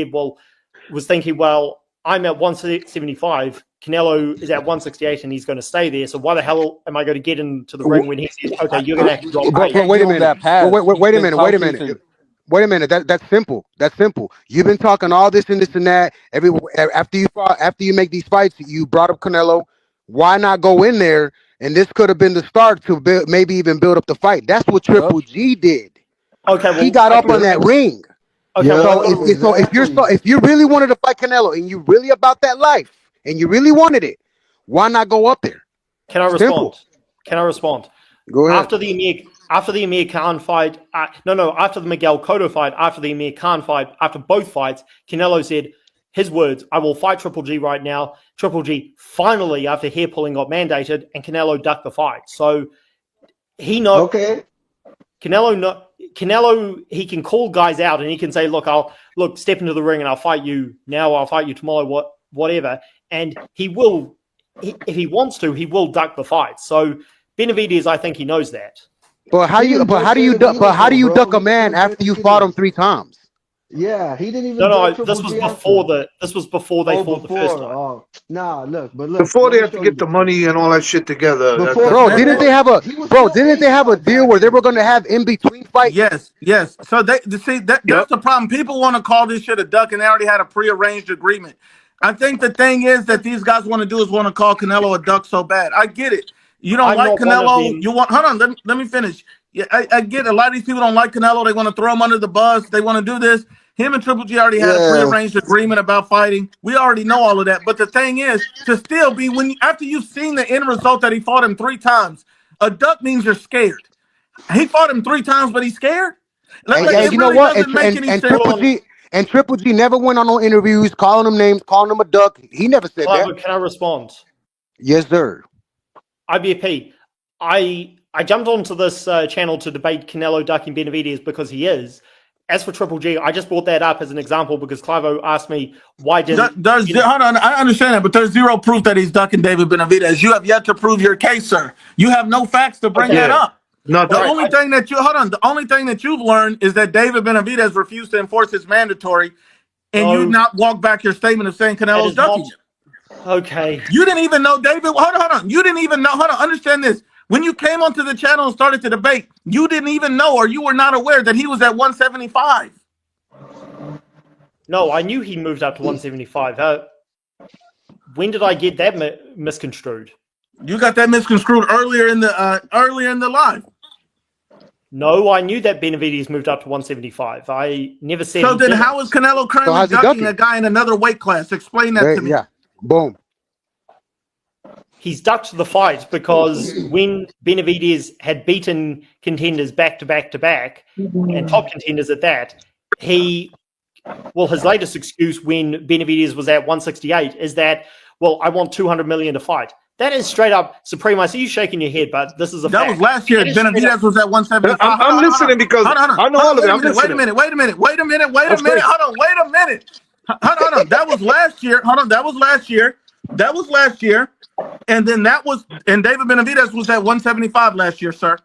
was thinking, well, I'm at 175. Canelo is at 168 and he's going to stay there. So why the hell am I going to get into the ring when he says, okay, you're going to have to drop weight? But wait a minute. Wait a minute. That's simple. That's simple. You've been talking all this and this and that. After you make these fights, you brought up Canelo. Why not go in there? And this could have been the start to maybe even build up the fight. That's what Triple G did. Okay, well, he got up on that ring. Okay, if you really wanted to fight Canelo and you really about that life and you really wanted it, why not go up there? Can I respond? Simple. Can I respond? Go ahead. After the Amir Khan fight, after the Miguel Cotto fight, after the Amir Khan fight, after both fights, Canelo said his words, "I will fight Triple G right now." Triple G finally, after hair pulling, got mandated, and Canelo ducked the fight. So he knows. Okay. Canelo, he can call guys out and he can say, look, step into the ring and I'll fight you now, I'll fight you tomorrow, whatever. And he will, if he wants to, he will duck the fight. So Benavidez, I think he knows that. But how do you duck a man after you fought him 3 times? Yeah, he didn't even. No, this was before they fought the first time. Oh, nah, look, before they have to get the money and all that shit together. Didn't they have a deal where they were going to have in between fights? Yes. So that's the problem. People want to call this shit a duck, and they already had a prearranged agreement. I think the thing is that these guys want to call Canelo a duck so bad. I get it. You don't like Canelo. You want? Hold on. Let me finish. Yeah, I get it. A lot of these people don't like Canelo. They want to throw him under the bus. They want to do this. Him and Triple G already had a prearranged agreement about fighting. We already know all of that. But the thing is, to still be after you've seen the end result that he fought him 3 times, a duck means you're scared. He fought him 3 times, but he's scared. You know what? And Triple G never went on no interviews calling him names, calling him a duck. He never said that. Can I respond? Yes, sir. IBFP, I jumped onto this channel to debate Canelo ducking Benavidez because he is. As for Triple G, I just brought that up as an example because Clivo asked me why didn't. Hold on, I understand that, but there's zero proof that he's ducking David Benavidez. You have yet to prove your case, sir. You have no facts to bring that up. No, the only thing that you've learned is that David Benavidez refused to enforce his mandatory, and you not walk back your statement of saying Canelo's ducking you. Okay. You didn't even know David. Hold on. You didn't even know. Hold on. Understand this. When you came onto the channel and started to debate, you didn't even know or you were not aware that he was at 175. No, I knew he moved up to 175. When did I get that misconstrued? You got that misconstrued earlier in the live. No, I knew that Benavidez moved up to 175. I never said. So then, how is Canelo currently ducking a guy in another weight class? Explain that to me. Yeah. Boom. He's ducked the fight because when Benavidez had beaten contenders back to back to back, and top contenders at that, his latest excuse when Benavidez was at 168 is that, I want 200 million to fight. That is straight up supreme. I see you shaking your head, but this is a fact. That was last year. Benavidez was at 175. I'm listening because I know all of it. I'm listening. Wait a minute. Hold on. That was last year. That was last year. And then David Benavidez was at 175 last year, sir.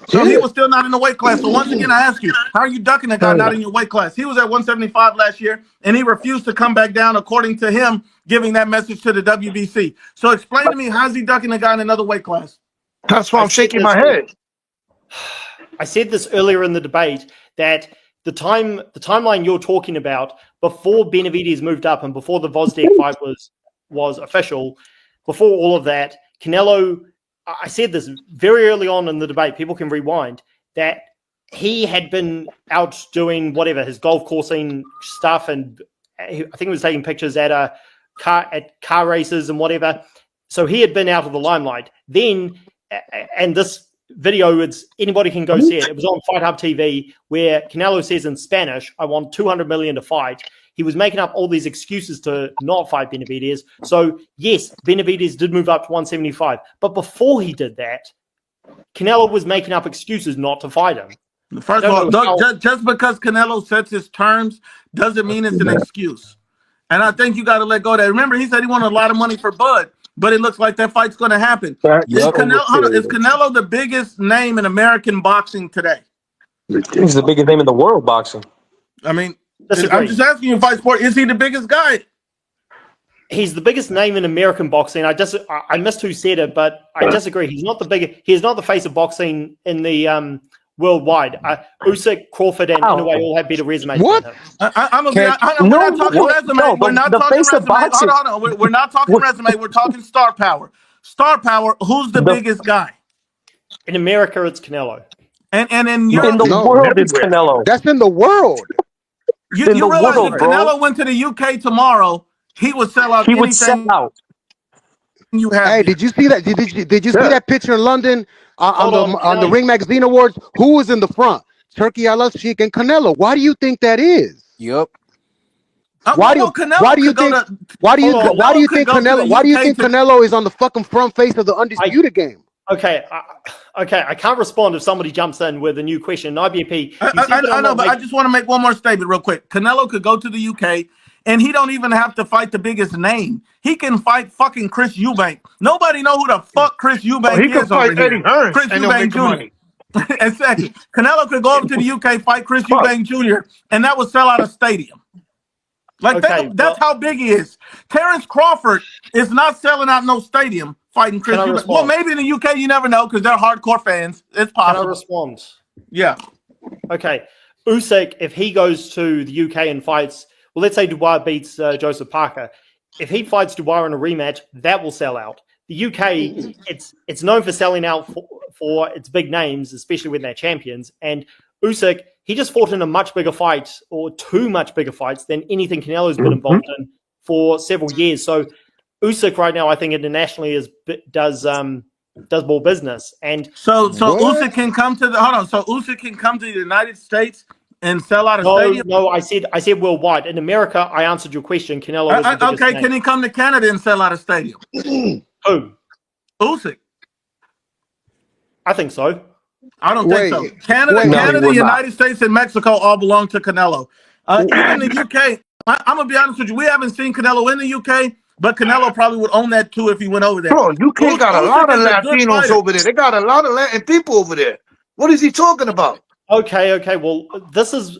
So he was still not in the weight class. So once again, I ask you, how are you ducking a guy not in your weight class? He was at 175 last year, and he refused to come back down, according to him, giving that message to the WBC. So explain to me, how's he ducking a guy in another weight class? That's why I'm shaking my head. I said this earlier in the debate that the timeline you're talking about, before Benavidez moved up and before the Vozdek fight was official, before all of that, Canelo, I said this very early on in the debate, people can rewind, that he had been out doing whatever, his golf coursing stuff, and I think he was taking pictures at car races and whatever. So he had been out of the limelight. Then, and this video, anybody can go see it. It was on Fight Hub TV, where Canelo says in Spanish, "I want 200 million to fight." He was making up all these excuses to not fight Benavidez. So, yes, Benavidez did move up to 175. But before he did that, Canelo was making up excuses not to fight him. First of all, just because Canelo sets his terms doesn't mean it's an excuse. And I think you got to let go of that. Remember, he said he wanted a lot of money for Bud. but it looks like that fight's going to happen. Is Canelo the biggest name in American boxing today? He's the biggest name in the world boxing. I mean, I'm just asking you, Fight Sport, is he the biggest guy? He's the biggest name in American boxing. I missed who said it, but I disagree. He's not the biggest. He is not the face of boxing in the worldwide. Usyk, Crawford, and Inoue all have better resumes. What? We're not talking resume. We're not talking resume. Hold on. We're not talking resume. We're talking star power. Star power. Who's the biggest guy? In America, it's Canelo. And in Europe, in the world, it's Canelo. That's in the world. You realize if Canelo went to the UK tomorrow, he would sell out. He would sell out. You have. Hey, did you see that? Did you see that picture in London on the Ring Magazine Awards? Who was in the front? Turkey I Love Sheik and Canelo. Why do you think that is? Yep. Why do you think Canelo is on the fucking front face of the Undisputed game? Okay, I can't respond if somebody jumps in with a new question. IBP. I know, but I just want to make one more statement real quick. Canelo could go to the UK, and he don't even have to fight the biggest name. He can fight fucking Chris Eubank. Nobody know who the fuck Chris Eubank is. He can fight Eddie Hearn. Chris Eubank Jr. Exactly. Canelo could go over to the UK, fight Chris Eubank Jr., and that would sell out a stadium. Like that's how big he is. Terrence Crawford is not selling out no stadium fighting Chris Eubank. Well, maybe in the UK you never know because they're hardcore fans. It's possible. Can I respond? Yeah. Okay. Usyk, if he goes to the UK and fights, well, let's say Dubois beats Joseph Parker. If he fights Dubois in a rematch, that will sell out. The UK, it's known for selling out for its big names, especially when they're champions. And Usyk, he just fought in a much bigger fight, or two much bigger fights than anything Canelo's been involved in for several years. So Usyk right now, I think internationally does more business. And so Usyk can come to Usyk can come to the United States and sell out a stadium. No, I said worldwide. In America, I answered your question. Canelo is the biggest name. Can he come to Canada and sell out a stadium? Who? Usyk. I think so. I don't think so. Canada, United States, and Mexico all belong to Canelo. Even the UK, I'm going to be honest with you, we haven't seen Canelo in the UK, but Canelo probably would own that too if he went over there. Bro, UK got a lot of Latinos over there. They got a lot of Latin people over there. What is he talking about? Okay. Well, this is...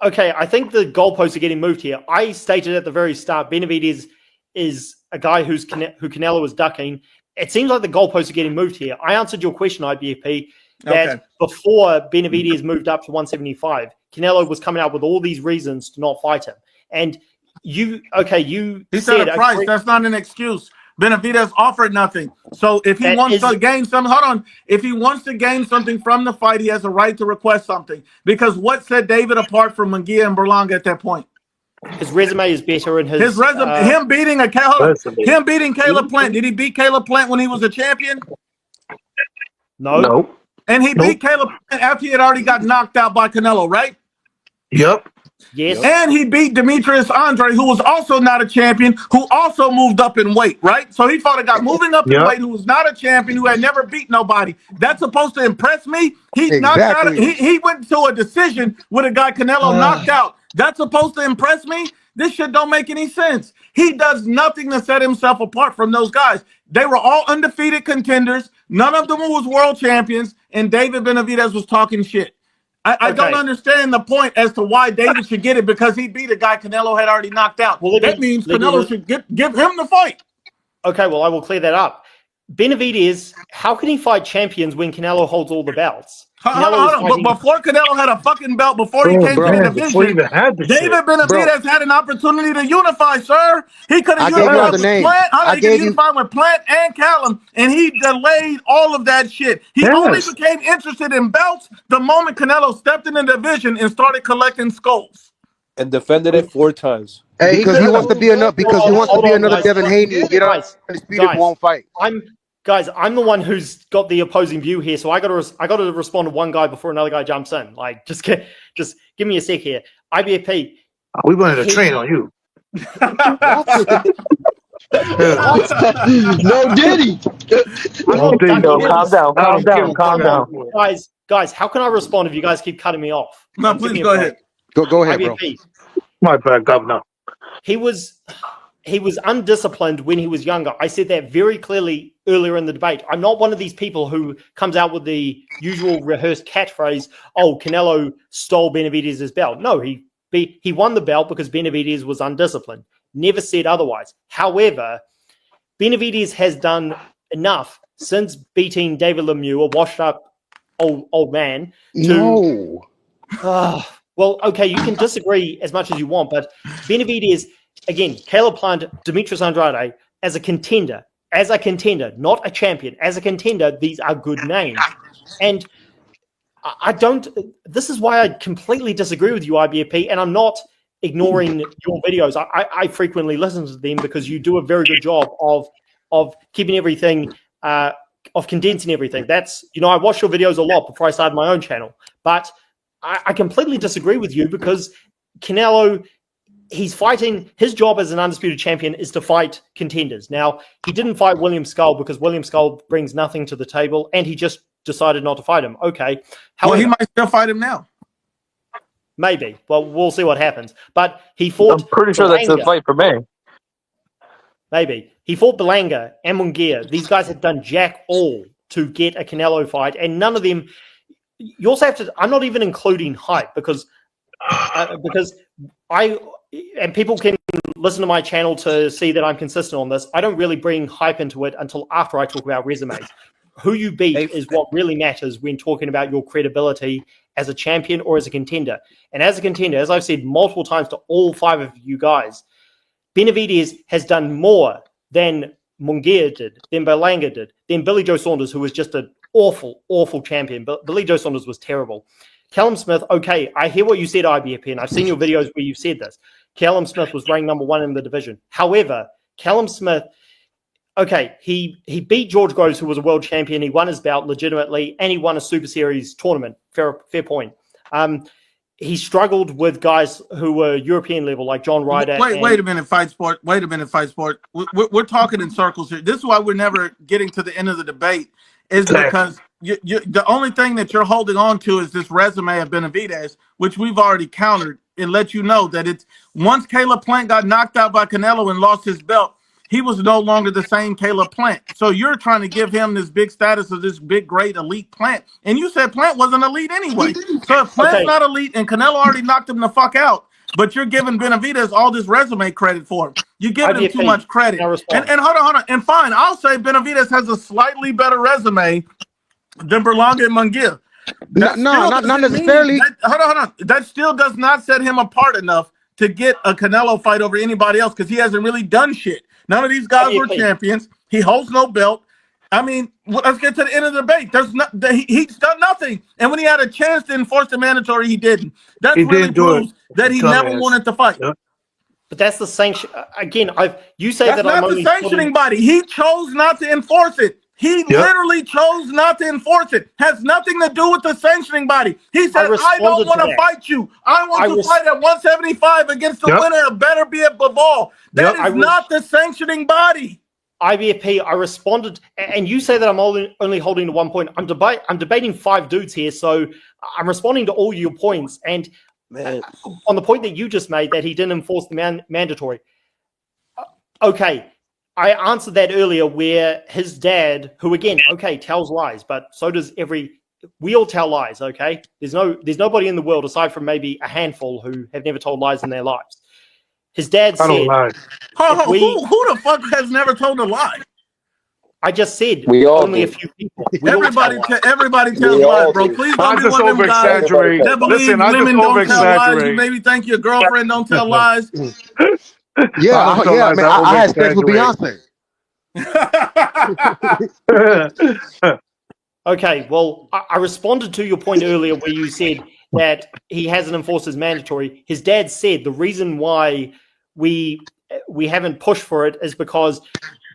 Okay, I think the goalposts are getting moved here. I stated at the very start, Benavidez is a guy who Canelo is ducking. It seems like the goalposts are getting moved here. I answered your question, IBFP, that before Benavidez moved up to 175, Canelo was coming out with all these reasons to not fight him. And he said a price. That's not an excuse. Benavidez offered nothing. So if he wants to gain something, if he wants to gain something from the fight, he has a right to request something. Because what set David apart from Munguia and Berlanga at that point? His resume is better in his resume. Him beating Caleb Plant. Did he beat Caleb Plant when he was a champion? No. And he beat Caleb Plant after he had already got knocked out by Canelo, right? Yep. Yes. And he beat Demetrius Andre, who was also not a champion, who also moved up in weight, right? So he fought a guy moving up in weight who was not a champion, who had never beat nobody. That's supposed to impress me? He knocked out. He went to a decision with a guy Canelo knocked out. That's supposed to impress me? This shit don't make any sense. He does nothing to set himself apart from those guys. They were all undefeated contenders. None of them was world champions, and David Benavidez was talking shit. I don't understand the point as to why David should get it because he beat a guy Canelo had already knocked out. Well, that means Canelo should give him the fight. Okay, well, I will clear that up. Benavidez, how can he fight champions when Canelo holds all the belts? But before Canelo had a fucking belt, before he came to the division, David Benavidez had an opportunity to unify, sir. He could have unified with Plant. He could unify with Plant and Callum, and he delayed all of that shit. He only became interested in belts the moment Canelo stepped in the division and started collecting skulls. And defended it 4 times. Hey, because he wants to be another Devin Haney. Get on undisputed, won't fight. I'm the one who's got the opposing view here, so I got to respond to one guy before another guy jumps in. Like, just give me a sec here. IBFP. We wanted to train on you. No, did he? Calm down. Guys, how can I respond if you guys keep cutting me off? No, please go ahead. Go ahead, bro. My bad, Governor. He was he was undisciplined when he was younger. I said that very clearly earlier in the debate. I'm not one of these people who comes out with the usual rehearsed catchphrase, oh, Canelo stole Benavidez's belt. No, he won the belt because Benavidez was undisciplined. Never said otherwise. However, Benavidez has done enough since beating David Lemieux, a washed-up old man, to... No. Well, okay, you can disagree as much as you want, but Benavidez, again, Caleb Plant, Demetrius Andrade, as a contender, not a champion, as a contender, these are good names. And I don't, this is why I completely disagree with you, IBFP, and I'm not ignoring your videos. I frequently listen to them because you do a very good job of keeping everything, of condensing everything. That's, I watch your videos a lot before I started my own channel, but I completely disagree with you because Canelo, he's fighting, his job as an undisputed champion is to fight contenders. Now, he didn't fight William Skull because William Skull brings nothing to the table and he just decided not to fight him. Okay. However, well, he might still fight him now. Maybe. Well, we'll see what happens. But he fought... I'm pretty sure that's the fight for me. Maybe. He fought Belanga and Munguia. These guys have done jack all to get a Canelo fight, and none of them... You also have to... I'm not even including hype because I... And people can listen to my channel to see that I'm consistent on this. I don't really bring hype into it until after I talk about resumes. Who you beat is what really matters when talking about your credibility as a champion or as a contender. And as a contender, as I've said multiple times to all five of you guys, Benavidez has done more than Munguia did, than Belanga did, than Billy Joe Saunders, who was just an awful, awful champion. But Billy Joe Saunders was terrible. Callum Smith, okay, I hear what you said, IBFP, and I've seen your videos where you've said this. Callum Smith was ranked number 1 in the division. However, Callum Smith, okay, he beat George Groves, who was a world champion. He won his bout legitimately, and he won a Super Series tournament. Fair point. He struggled with guys who were European level, like John Ryder. Wait a minute, Fight Sport. Wait a minute, Fight Sport. We're talking in circles here. This is why we're never getting to the end of the debate, is because the only thing that you're holding on to is this resume of Benavidez, which we've already countered and let you know that it's once Caleb Plant got knocked out by Canelo and lost his belt, he was no longer the same Caleb Plant. So you're trying to give him this big status of this big, great, elite Plant. And you said Plant wasn't elite anyway. So if Plant's not elite and Canelo already knocked him the fuck out, but you're giving Benavidez all this resume credit for him. You're giving him too much credit. And hold on. And fine, I'll say Benavidez has a slightly better resume than Berlanga and Munguia. Not necessarily. Hold on. That still does not set him apart enough to get a Canelo fight over anybody else because he hasn't really done shit. None of these guys were champions. He holds no belt. I mean, let's get to the end of the debate. He's done nothing. And when he had a chance to enforce the mandatory, he didn't. That really proves that he never wanted to fight. But that's the sanction. Again, you say that's that I'm only... That's not the sanctioning body. He chose not to enforce it. He literally chose not to enforce it. Has nothing to do with the sanctioning body. He said, I don't want to fight you. I want to fight at 175 against the winner of Benavidez Bivol. That is not the sanctioning body. IBFP, I responded, and you say that I'm only holding to 1 point. I'm debating 5 dudes here, so I'm responding to all your points. And on the point that you just made, that he didn't enforce the mandatory. Okay. I answered that earlier where his dad, who again, tells lies, but so does we all tell lies, okay? There's nobody in the world aside from maybe a handful who have never told lies in their lives. His dad said... Who the fuck has never told a lie? I just said only a few people. Everybody tells lies, bro. Please don't be one of them guys that believe women don't tell lies. You maybe think your girlfriend don't tell lies. Yeah, man. I had sex with Beyonce. Okay, well, I responded to your point earlier where you said that he hasn't enforced his mandatory. His dad said the reason why we haven't pushed for it is because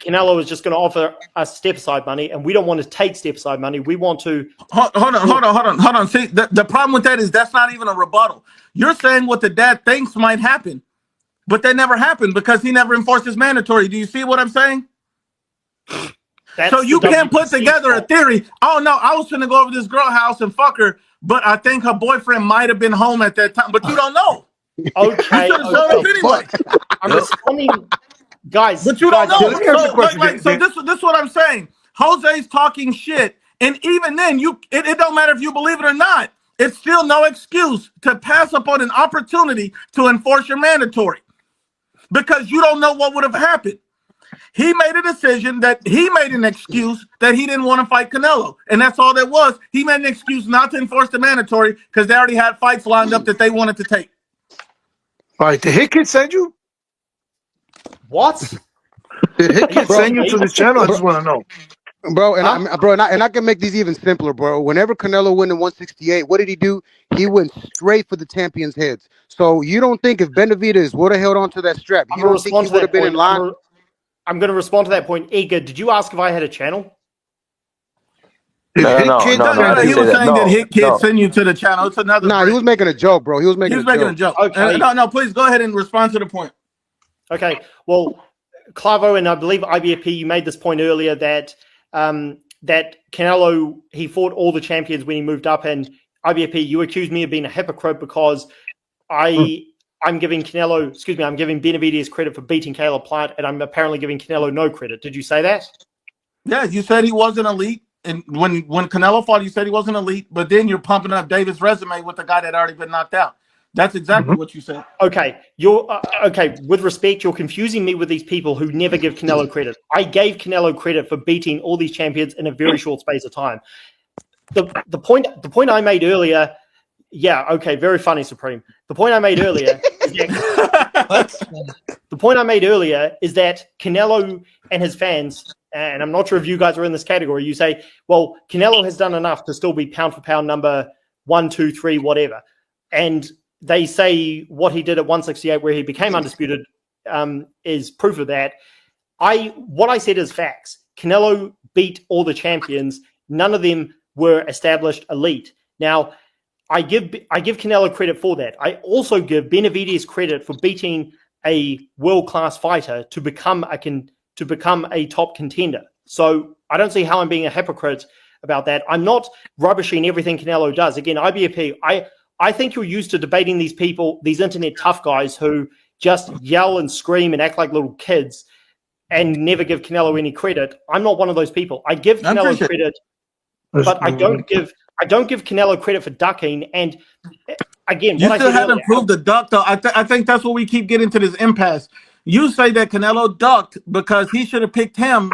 Canelo is just going to offer us step-aside money, and we don't want to take step-aside money. We want to... Hold on. See, the problem with that is that's not even a rebuttal. You're saying what the dad thinks might happen. But that never happened because he never enforced his mandatory. Do you see what I'm saying? So you can't put together a theory. Oh, no, I was going to go over this girl house and fuck her, but I think her boyfriend might have been home at that time. But you don't know. Okay. Anyway. I'm responding guys. But you don't know. Let me ask you a question. So this is what I'm saying. Jose's talking shit, and even then, it don't matter if you believe it or not. It's still no excuse to pass up on an opportunity to enforce your mandatory because you don't know what would have happened. He made a decision that he made an excuse that he didn't want to fight Canelo, and that's all that was. He made an excuse not to enforce the mandatory because they already had fights lined up that they wanted to take. All right, did Hit Kid send you? What? Did Hit Kid send you to this channel? I just want to know. Bro, and I can make these even simpler, bro. Whenever Canelo went in 168, what did he do? He went straight for the champions' heads. So you don't think if Benavidez would have held on to that strap, you don't think he would have been in line? I'm going to respond to that point. Eager, did you ask if I had a channel? He was saying that Hit Kid send you to the channel. It's another. Nah, he was making a joke, bro. He was making a joke. Okay. No, please go ahead and respond to the point. Okay. Well, Clavo and I believe IBFP, you made this point earlier that that Canelo, he fought all the champions when he moved up, and IBFP, you accused me of being a hypocrite because I'm giving Benavidez credit for beating Caleb Plant, and I'm apparently giving Canelo no credit. Did you say that? Yeah, you said he wasn't elite. And when Canelo fought, you said he wasn't elite, but then you're pumping up David's resume with the guy that already been knocked out. That's exactly what you said. Okay, you're okay. With respect, you're confusing me with these people who never give Canelo credit. I gave Canelo credit for beating all these champions in a very short space of time. The point I made earlier, yeah, okay, very funny, Supreme. The point I made earlier is that Canelo and his fans, and I'm not sure if you guys are in this category, you say, well, Canelo has done enough to still be pound for pound number 1, 2, 3, whatever. And they say what he did at 168 where he became undisputed is proof of that. What I said is facts. Canelo beat all the champions. None of them were established elite. Now, I give Canelo credit for that. I also give Benavidez credit for beating a world-class fighter to become a top contender. So I don't see how I'm being a hypocrite about that. I'm not rubbishing everything Canelo does. Again, IBFP, I think you're used to debating these people, these internet tough guys who just yell and scream and act like little kids and never give Canelo any credit. I'm not one of those people. I give Canelo credit, but I don't give Canelo credit for ducking. And again, you still haven't proved the duck, though. I think that's what we keep getting to this impasse. You say that Canelo ducked because he should have picked him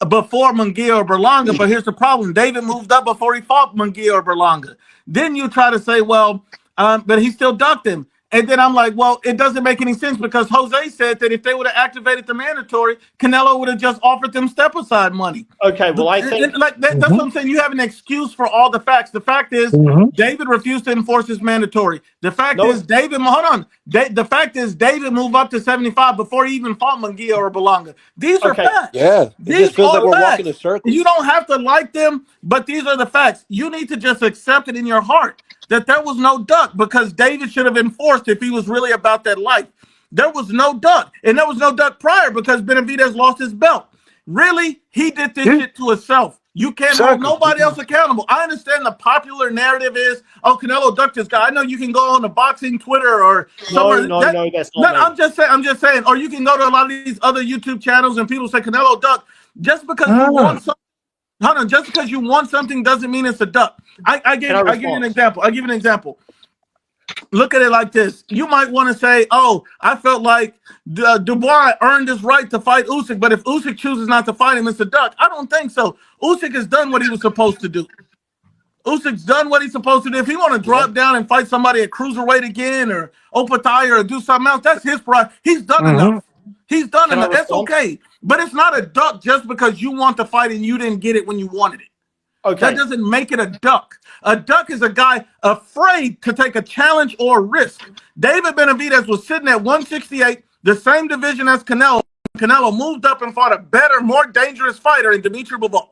before Munguia or Berlanga, but here's the problem. David moved up before he fought Munguia or Berlanga. Then you try to say, well, but he still ducked him. And then I'm like, well, it doesn't make any sense because Jose said that if they would have activated the mandatory, Canelo would have just offered them step-aside money. Okay, well, I think... that's what I'm saying. You have an excuse for all the facts. The fact is David refused to enforce his mandatory. The fact is David... Hold on. The fact is David moved up to 75 before he even fought Munguia or Berlanga. These are facts. Yeah. These feels are like we're facts. walking in circles. You don't have to like them, but these are the facts. You need to just accept it in your heart that there was no duck because David should have enforced if he was really about that life. There was no duck. And there was no duck prior because Benavidez lost his belt. Really? He did this shit to himself. You can't hold nobody else accountable. I understand the popular narrative is, oh, Canelo ducked this guy. I know you can go on the boxing Twitter or somewhere. No, that's not me. I'm just saying, or you can go to a lot of these other YouTube channels and people say Canelo ducked. Just because you want something. Hold on, just because you want something doesn't mean it's a duck. I give you an example. I'll give you an example. Look at it like this. You might want to say, oh, I felt like Dubois earned his right to fight Usyk, but if Usyk chooses not to fight him, it's a duck. I don't think so. Usyk has done what he was supposed to do. Usyk's done what he's supposed to do. If he want to drop down and fight somebody at cruiserweight again or Opatai or do something else, that's his pride. He's done enough. He's done enough. That's okay. But it's not a duck just because you want to fight and you didn't get it when you wanted it. Okay. That doesn't make it a duck. A duck is a guy afraid to take a challenge or a risk. David Benavidez was sitting at 168, the same division as Canelo. Canelo moved up and fought a better, more dangerous fighter in Dimitri Bivol.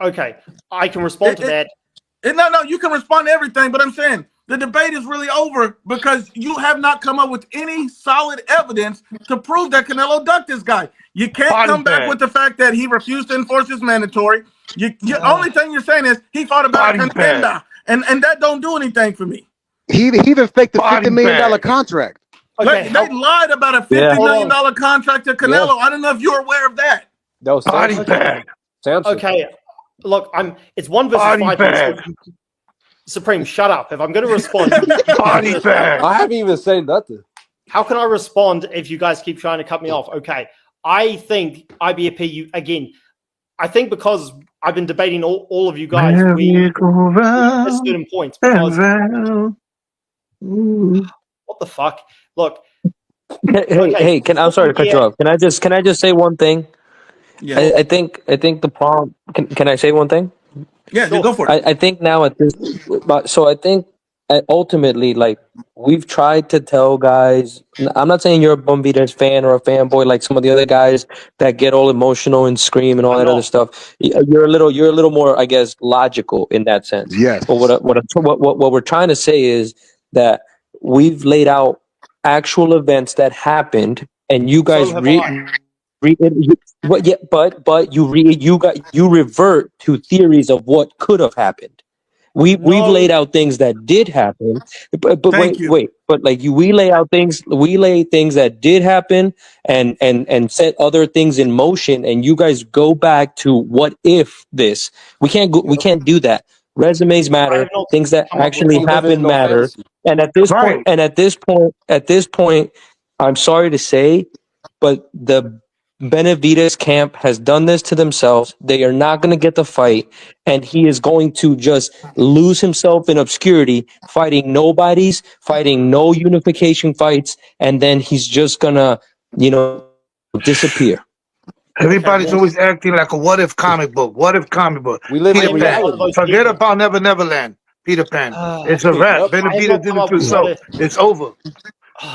Okay. I can respond to that. No, you can respond to everything, but I'm saying the debate is really over because you have not come up with any solid evidence to prove that Canelo ducked this guy. You can't come back with the fact that he refused to enforce his mandatory. Only thing you're saying is he fought about a contender, and that don't do anything for me. He even faked the $50 million contract. Okay, They lied about a Yeah. $50 million contract to Canelo. I don't know if you're aware of that. That was Body Samson. bag. Samson. Okay, look, it's 1 versus Body 5 here. So bag. Supreme, shut up. If I'm going to respond, Body bag. I haven't even said nothing. how can I respond if you guys keep trying to cut me off? Okay, I think IBFP, I think because I've been debating all of you guys, we miss certain points because what the fuck? Look, Hey, I'm sorry to cut you off. Can I just say one thing? Yeah. I think the problem. Can I say one thing? Yeah, go for it. I think now at this, so I think ultimately, like we've tried to tell guys. I'm not saying you're a Benavidez fan or a fanboy like some of the other guys that get all emotional and scream and all that other stuff. You're a little more, I guess, logical in that sense. Yes. But what we're trying to say is that we've laid out actual events that happened, and you guys but you revert to theories of what could have happened. We've laid out things that did happen, but wait. But like we lay things that did happen and set other things in motion, and you guys go back to what if this. We can't do that. Resumes matter. Things that actually happen matter. And at this point, I'm sorry to say, but the Benavidez camp has done this to themselves. They are not going to get the fight, and he is going to just lose himself in obscurity, fighting nobodies, fighting no unification fights, and then he's just gonna, disappear. Everybody's always acting like a what if comic book. What if comic book? We live Peter in reality. Pan. Forget about Never Neverland. Peter Pan. It's a wrap. Benavidez did it to himself. It's over.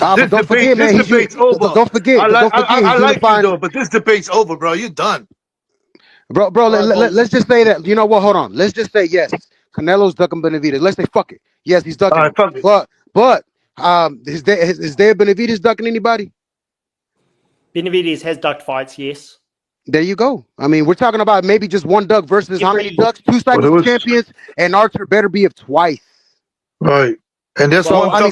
But don't forget, man. This debate's over. Don't forget. I like you though, but this debate's over, bro. You're done. Bro, let's just say that. You know what? Hold on. Let's just say yes. Canelo's ducking Benavidez. Let's say fuck it. Yes, he's ducking. All right, fuck it. But is there Benavidez ducking anybody? Benavidez has ducked fights, yes. There you go. I mean, we're talking about maybe just one duck versus how many ducks? 2 cycles of champions, and Archer better be of twice. Right. And that's I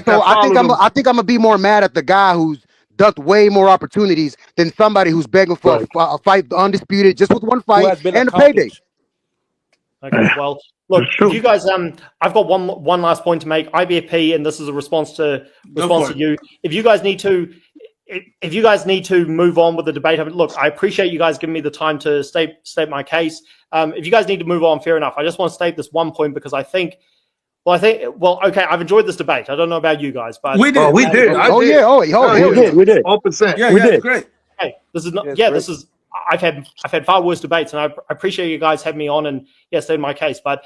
think I'm gonna be more mad at the guy who's ducked way more opportunities than somebody who's begging for a fight undisputed just with one fight and a payday. Okay, well, look, if you guys, I've got one last point to make. IBFP, and this is a response to you. If you guys need to move on with the debate, look, I appreciate you guys giving me the time to state my case. If you guys need to move on, fair enough. I just want to state this one point because okay, I've enjoyed this debate. I don't know about you guys, but we did. We did. We did. 100%. Yeah, we did. Great. Hey, this is not. This is. I've had far worse debates, and I appreciate you guys having me on and state my case. But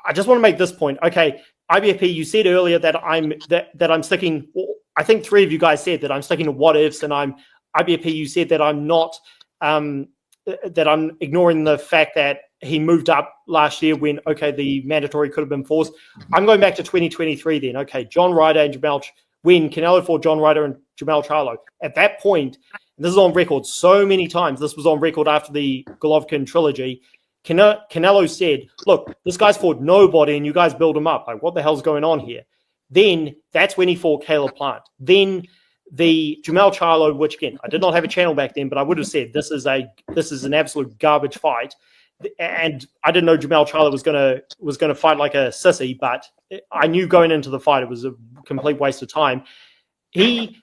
I just want to make this point. Okay, IBFP, you said earlier that I'm sticking. I think 3 of you guys said that I'm sticking to what ifs, and IBFP. You said that I'm not. That I'm ignoring the fact that he moved up last year when the mandatory could have been forced. I'm going back to 2023 then. Okay, John Ryder and when Canelo fought John Ryder and Jamel Charlo. At that point, and this is on record so many times, this was on record after the Golovkin trilogy, Canelo said, look, this guy's fought nobody and you guys build him up. Like, what the hell's going on here? Then that's when he fought Caleb Plant. Then the Jamel Charlo, which again, I did not have a channel back then, but I would have said this is an absolute garbage fight. And I didn't know Jamel Charlo was gonna fight like a sissy, but I knew going into the fight it was a complete waste of time. He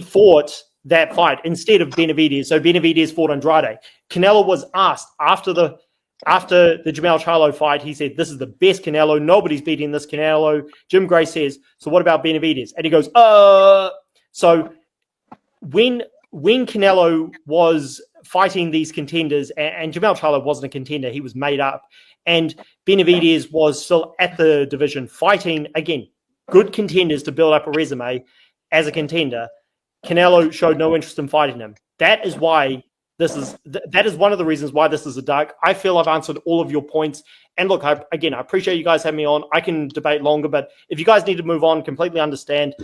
fought that fight instead of Benavidez. So Benavidez fought Andrade. Canelo was asked after the Jamel Charlo fight, he said, this is the best Canelo. Nobody's beating this Canelo. Jim Gray says, so what about Benavidez? And he goes, So when Canelo was fighting these contenders, and Jamel Charlo wasn't a contender, he was made up, and Benavidez was still at the division fighting, again, good contenders to build up a resume as a contender, Canelo showed no interest in fighting him. That is why that is one of the reasons why this is a duck. I feel I've answered all of your points. And look, I appreciate you guys having me on. I can debate longer, but if you guys need to move on, completely understand.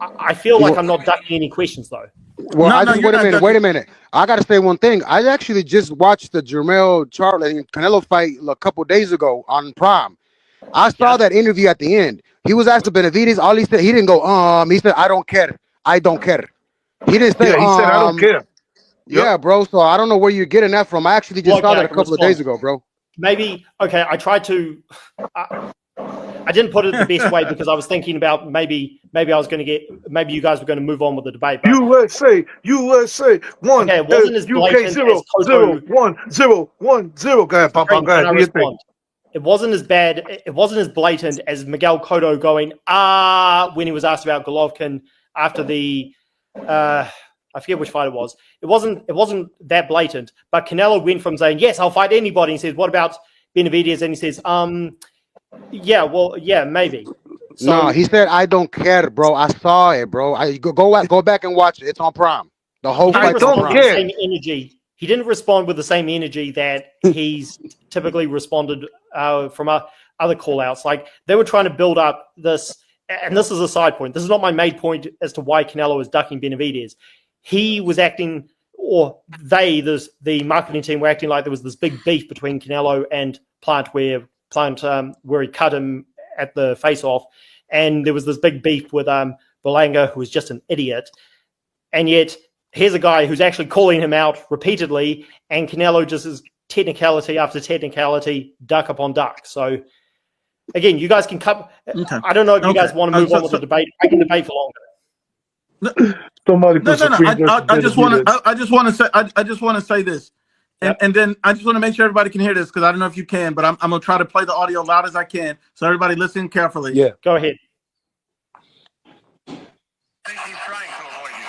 I feel like I'm not ducking any questions, though. Well, wait a minute. I got to say one thing. I actually just watched the Jamel Charlo and Canelo fight a couple days ago on Prime. I saw that interview at the end. He was asked to Benavidez. All he said, he didn't go, he said, I don't care. I don't care. He didn't say, Yeah, he said, I don't care. yeah, Yep. bro. So I don't know where you're getting that from. I actually just Well, saw okay, that I a can couple of respond. days ago, bro. Maybe, okay, I tried to. I didn't put it the best way because I was thinking about maybe I was going to get, maybe you guys were going to move on with the debate. But USA, 1, okay, it wasn't as UK blatant as 0, Toto. 1, 0, 1, 0. Go ahead, Papa. Green, Go can ahead. I Do your thing. respond? It wasn't as bad. It wasn't as blatant as Miguel Cotto going when he was asked about Golovkin after the I forget which fight it was. It wasn't that blatant. But Canelo went from saying yes, I'll fight anybody. And he says, what about Benavidez? And he says, yeah, maybe. So, No, he said, I don't care, bro. I saw it, bro. Go back and watch it. It's on Prime. The whole he didn't fight's on respond with Prime. the same energy. He didn't respond with the same energy that he's typically responded from other call-outs. Like, they were trying to build up this, and this is a side point. This is not my main point as to why Canelo is ducking Benavidez. He was acting, or the marketing team were acting like there was this big beef between Canelo and Plant where he cut him at the face-off, and there was this big beef with Berlanga, who was just an idiot. And yet, here's a guy who's actually calling him out repeatedly, and Canelo just is technicality after technicality, duck upon duck. So, again, you guys can cut. Okay. I don't know if you guys want to move on with the debate. I can debate for longer. Somebody No. put Supreme I just want Benavidez. to. I just want to say this, and then I just want to make sure everybody can hear this because I don't know if you can, but I'm gonna try to play the audio loud as I can, so everybody listen carefully. Yeah. Go ahead. He's trying to avoid you.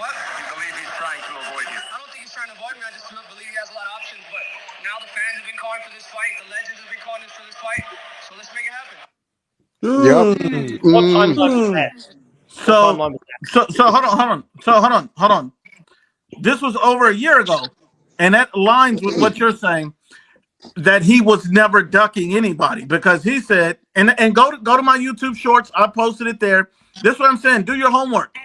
What? You believe he's trying to avoid you? I don't think he's trying to avoid me. I just don't believe he has a lot of options. But now the fans have been calling for this fight. The legends have been calling for this fight. So let's make it happen. Yep. What time zone is that? So hold on. This was over a year ago, and that aligns with what you're saying, that he was never ducking anybody because he said, and go to my YouTube shorts. I posted it there. This is what I'm saying. Do your homework.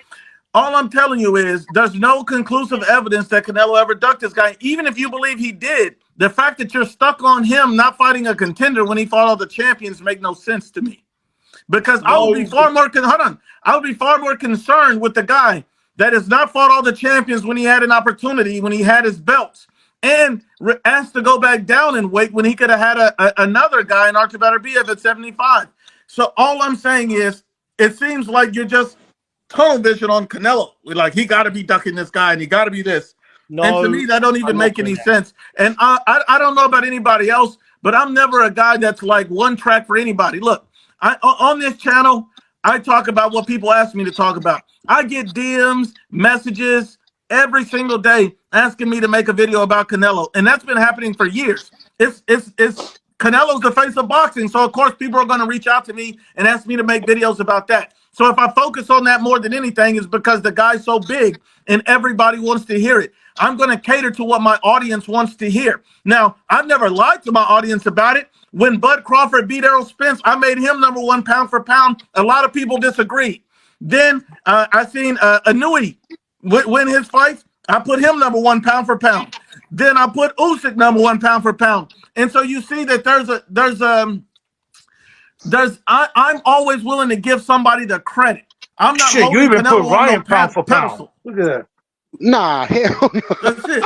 All I'm telling you is there's no conclusive evidence that Canelo ever ducked this guy. Even if you believe he did, the fact that you're stuck on him not fighting a contender when he fought all the champions make no sense to me. Because I would be far more concerned with the guy that has not fought all the champions when he had an opportunity, when he had his belts, and asked to go back down in weight when he could have had another guy in Benavidez at 75. So all I'm saying is, it seems like you're just tunnel vision on Canelo. We're like, he got to be ducking this guy, and he got to be this. No, and to me, that don't even make any that. sense. And I don't know about anybody else, but I'm never a guy that's like one track for anybody. Look. On this channel, I talk about what people ask me to talk about. I get DMs, messages every single day asking me to make a video about Canelo, and that's been happening for years. It's Canelo's the face of boxing, so of course people are going to reach out to me and ask me to make videos about that. So if I focus on that more than anything, is because the guy's so big and everybody wants to hear it. I'm going to cater to what my audience wants to hear. Now, I've never lied to my audience about it. When Bud Crawford beat Errol Spence, I made him #1 pound for pound. A lot of people disagreed. Then I seen Anui win his fights. I put him #1 pound for pound. Then I put Usyk #1 pound for pound. And so you see that I'm always willing to give somebody the credit. I'm not. Shit, you even Canelo put Ryan no pound for pound. pedestal. Look at that. Nah, hell no. That's it.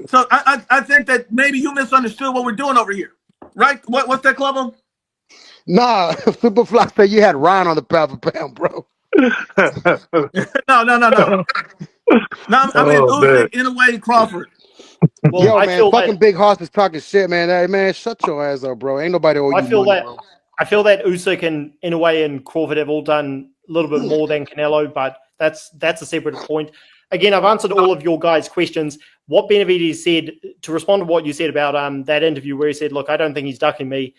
So I think that maybe you misunderstood what we're doing over here, right? What's that, Clubber? Nah, Superfly said you had Ryan on the pound for pound, bro. No. No, I mean Usyk, in a way, Crawford. Well, Yo, I man, feel fucking that, big horse is talking shit, man. Hey, man, shut your ass up, bro. Ain't nobody owe you I feel money, that bro. I feel that Usyk and in a way and Crawford have all done a little bit more than Canelo, but that's a separate point. Again, I've answered all of your guys' questions. What Benavidez said, to respond to what you said about that interview where he said, look, I don't think he's ducking me.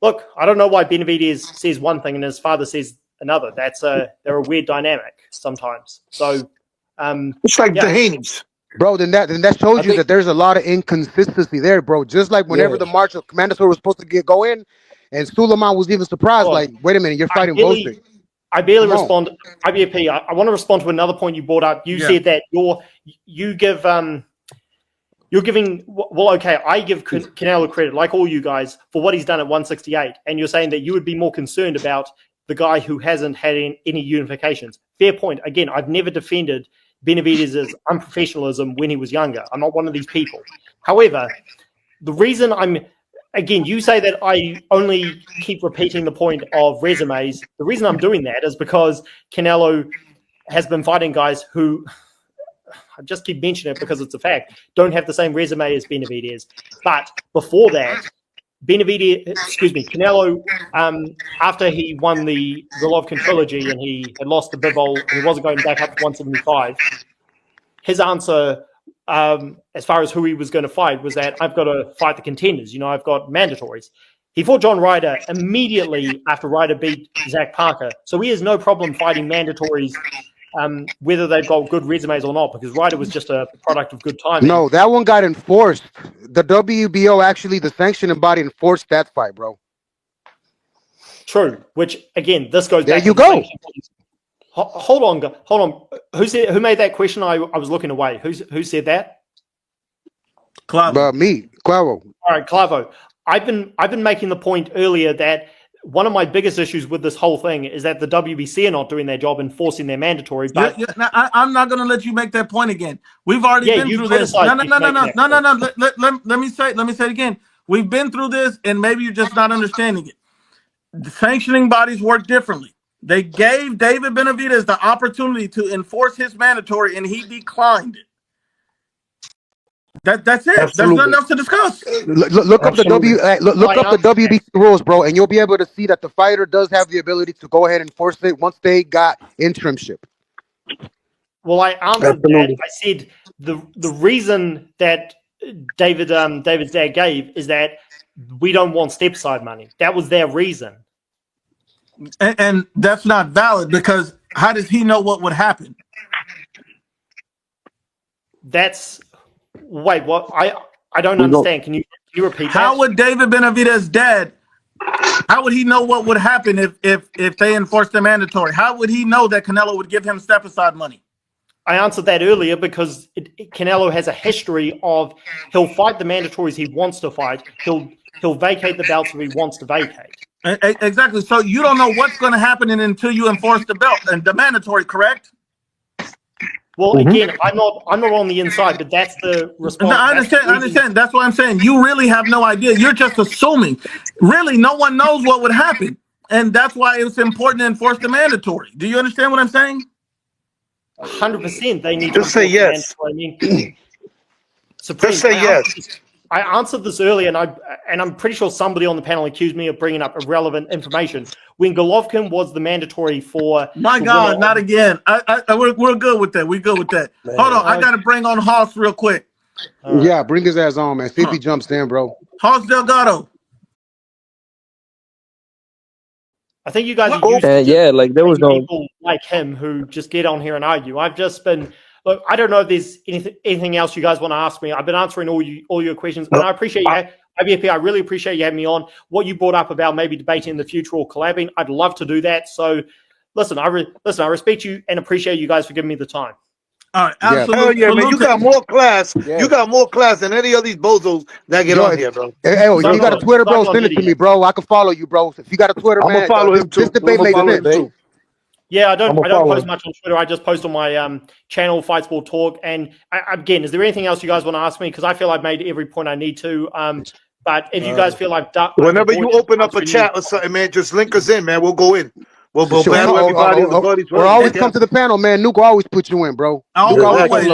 Look, I don't know why Benavidez says one thing and his father says another. They're a weird dynamic sometimes. So It's like the Haney's. Bro, then that shows you that there's a lot of inconsistency there, bro. Just like whenever the March of Mandatory was supposed to go in, and Suleiman was even surprised, like, wait a minute, you're fighting bullshit. I barely respond. IBFP, I want to respond to another point you brought up. You said that you're giving, well, okay, I give Canelo credit, like all you guys, for what he's done at 168, and you're saying that you would be more concerned about the guy who hasn't had any unifications. fair point. Again, I've never defended Benavidez's unprofessionalism when he was younger. I'm not one of these people. However, the reason again, you say that I only keep repeating the point of resumes. The reason I'm doing that is because Canelo has been fighting guys who, I just keep mentioning it because it's a fact, don't have the same resume as Benavidez. But before that, Canelo, after he won the Golovkin trilogy and he had lost the Bivol and he wasn't going back up to 175, his answer, as far as who he was going to fight, was that I've got to fight the contenders. I've got mandatories. He fought John Ryder immediately after Ryder beat Zach Parker. So he has no problem fighting mandatories, whether they've got good resumes or not, because Ryder was just a product of good timing. No, that one got enforced. The WBO, actually, the sanctioning body enforced that fight, bro. True. Which, again, this goes there back you to go. Hold on. Who made that question? I was looking away. Who said that? Clavo. Me, Clavo. All right, Clavo. I've been making the point earlier that one of my biggest issues with this whole thing is that the WBC are not doing their job enforcing their mandatory. But I'm not going to let you make that point again. We've already been through this. No. Let me say it again. We've been through this, and maybe you're just not understanding it. The sanctioning bodies work differently. They gave David Benavidez the opportunity to enforce his mandatory, and he declined it. That's it. Absolutely. There's nothing else to discuss. Look up the WBC rules, bro, and you'll be able to see that the fighter does have the ability to go ahead and enforce it once they got interimship. Well, I answered that. I said the reason that David's dad gave is that we don't want step-side money. That was their reason. And that's not valid, because how does he know what would happen? Wait, what? I don't understand. Can you repeat that? How would David Benavidez' dad, how would he know what would happen if they enforced the mandatory? How would he know that Canelo would give him step-aside money? I answered that earlier because Canelo has a history of he'll fight the mandatories he wants to fight. He'll vacate the belts if he wants to vacate. Exactly. So you don't know what's going to happen until you enforce the belt and the mandatory, correct? Well, again, I'm not on the inside, but that's the response. No, I understand. That's what I'm saying. You really have no idea. You're just assuming. Really, no one knows what would happen, and that's why it's important to enforce the mandatory. Do you understand what I'm saying? 100%. They need to say yes. Supreme, just say yes. I answered this earlier, and I'm pretty sure somebody on the panel accused me of bringing up irrelevant information. When Golovkin was the mandatory for... My God, not again. We're good with that. We're good with that. Man. Hold on. I got to bring on Hoss real quick. Yeah, bring his ass on, man. See if he jumps in, bro. Hoss Delgado. I think you guys are used to like there was no people like him who just get on here and argue. I've just been... Look, I don't know if there's anything else you guys want to ask me. I've been answering all your questions, and I appreciate you. Ibfp, I really appreciate you having me on. What you brought up about maybe debating in the future or collabing, I'd love to do that. So, listen, I respect you and appreciate you guys for giving me the time. All right, absolutely. Hell yeah, man. You got more class. Yeah. You got more class than any of these bozos that get on here, bro. Hey, if you got a Twitter, bro, send it to me, bro. I can follow you, bro. If you got a Twitter, man, follow him too. This debate makes sense. Yeah, I don't post much on Twitter. I just post on my channel, Fight Sport Talk. And again, is there anything else you guys want to ask me? Because I feel I've made every point I need to. But if you guys feel I've done... Whenever you open up a chat or something, man, just link us in, man. We'll go in. We'll battle everybody. Or always come to the panel, man. Nuke will always put you in, bro. Always.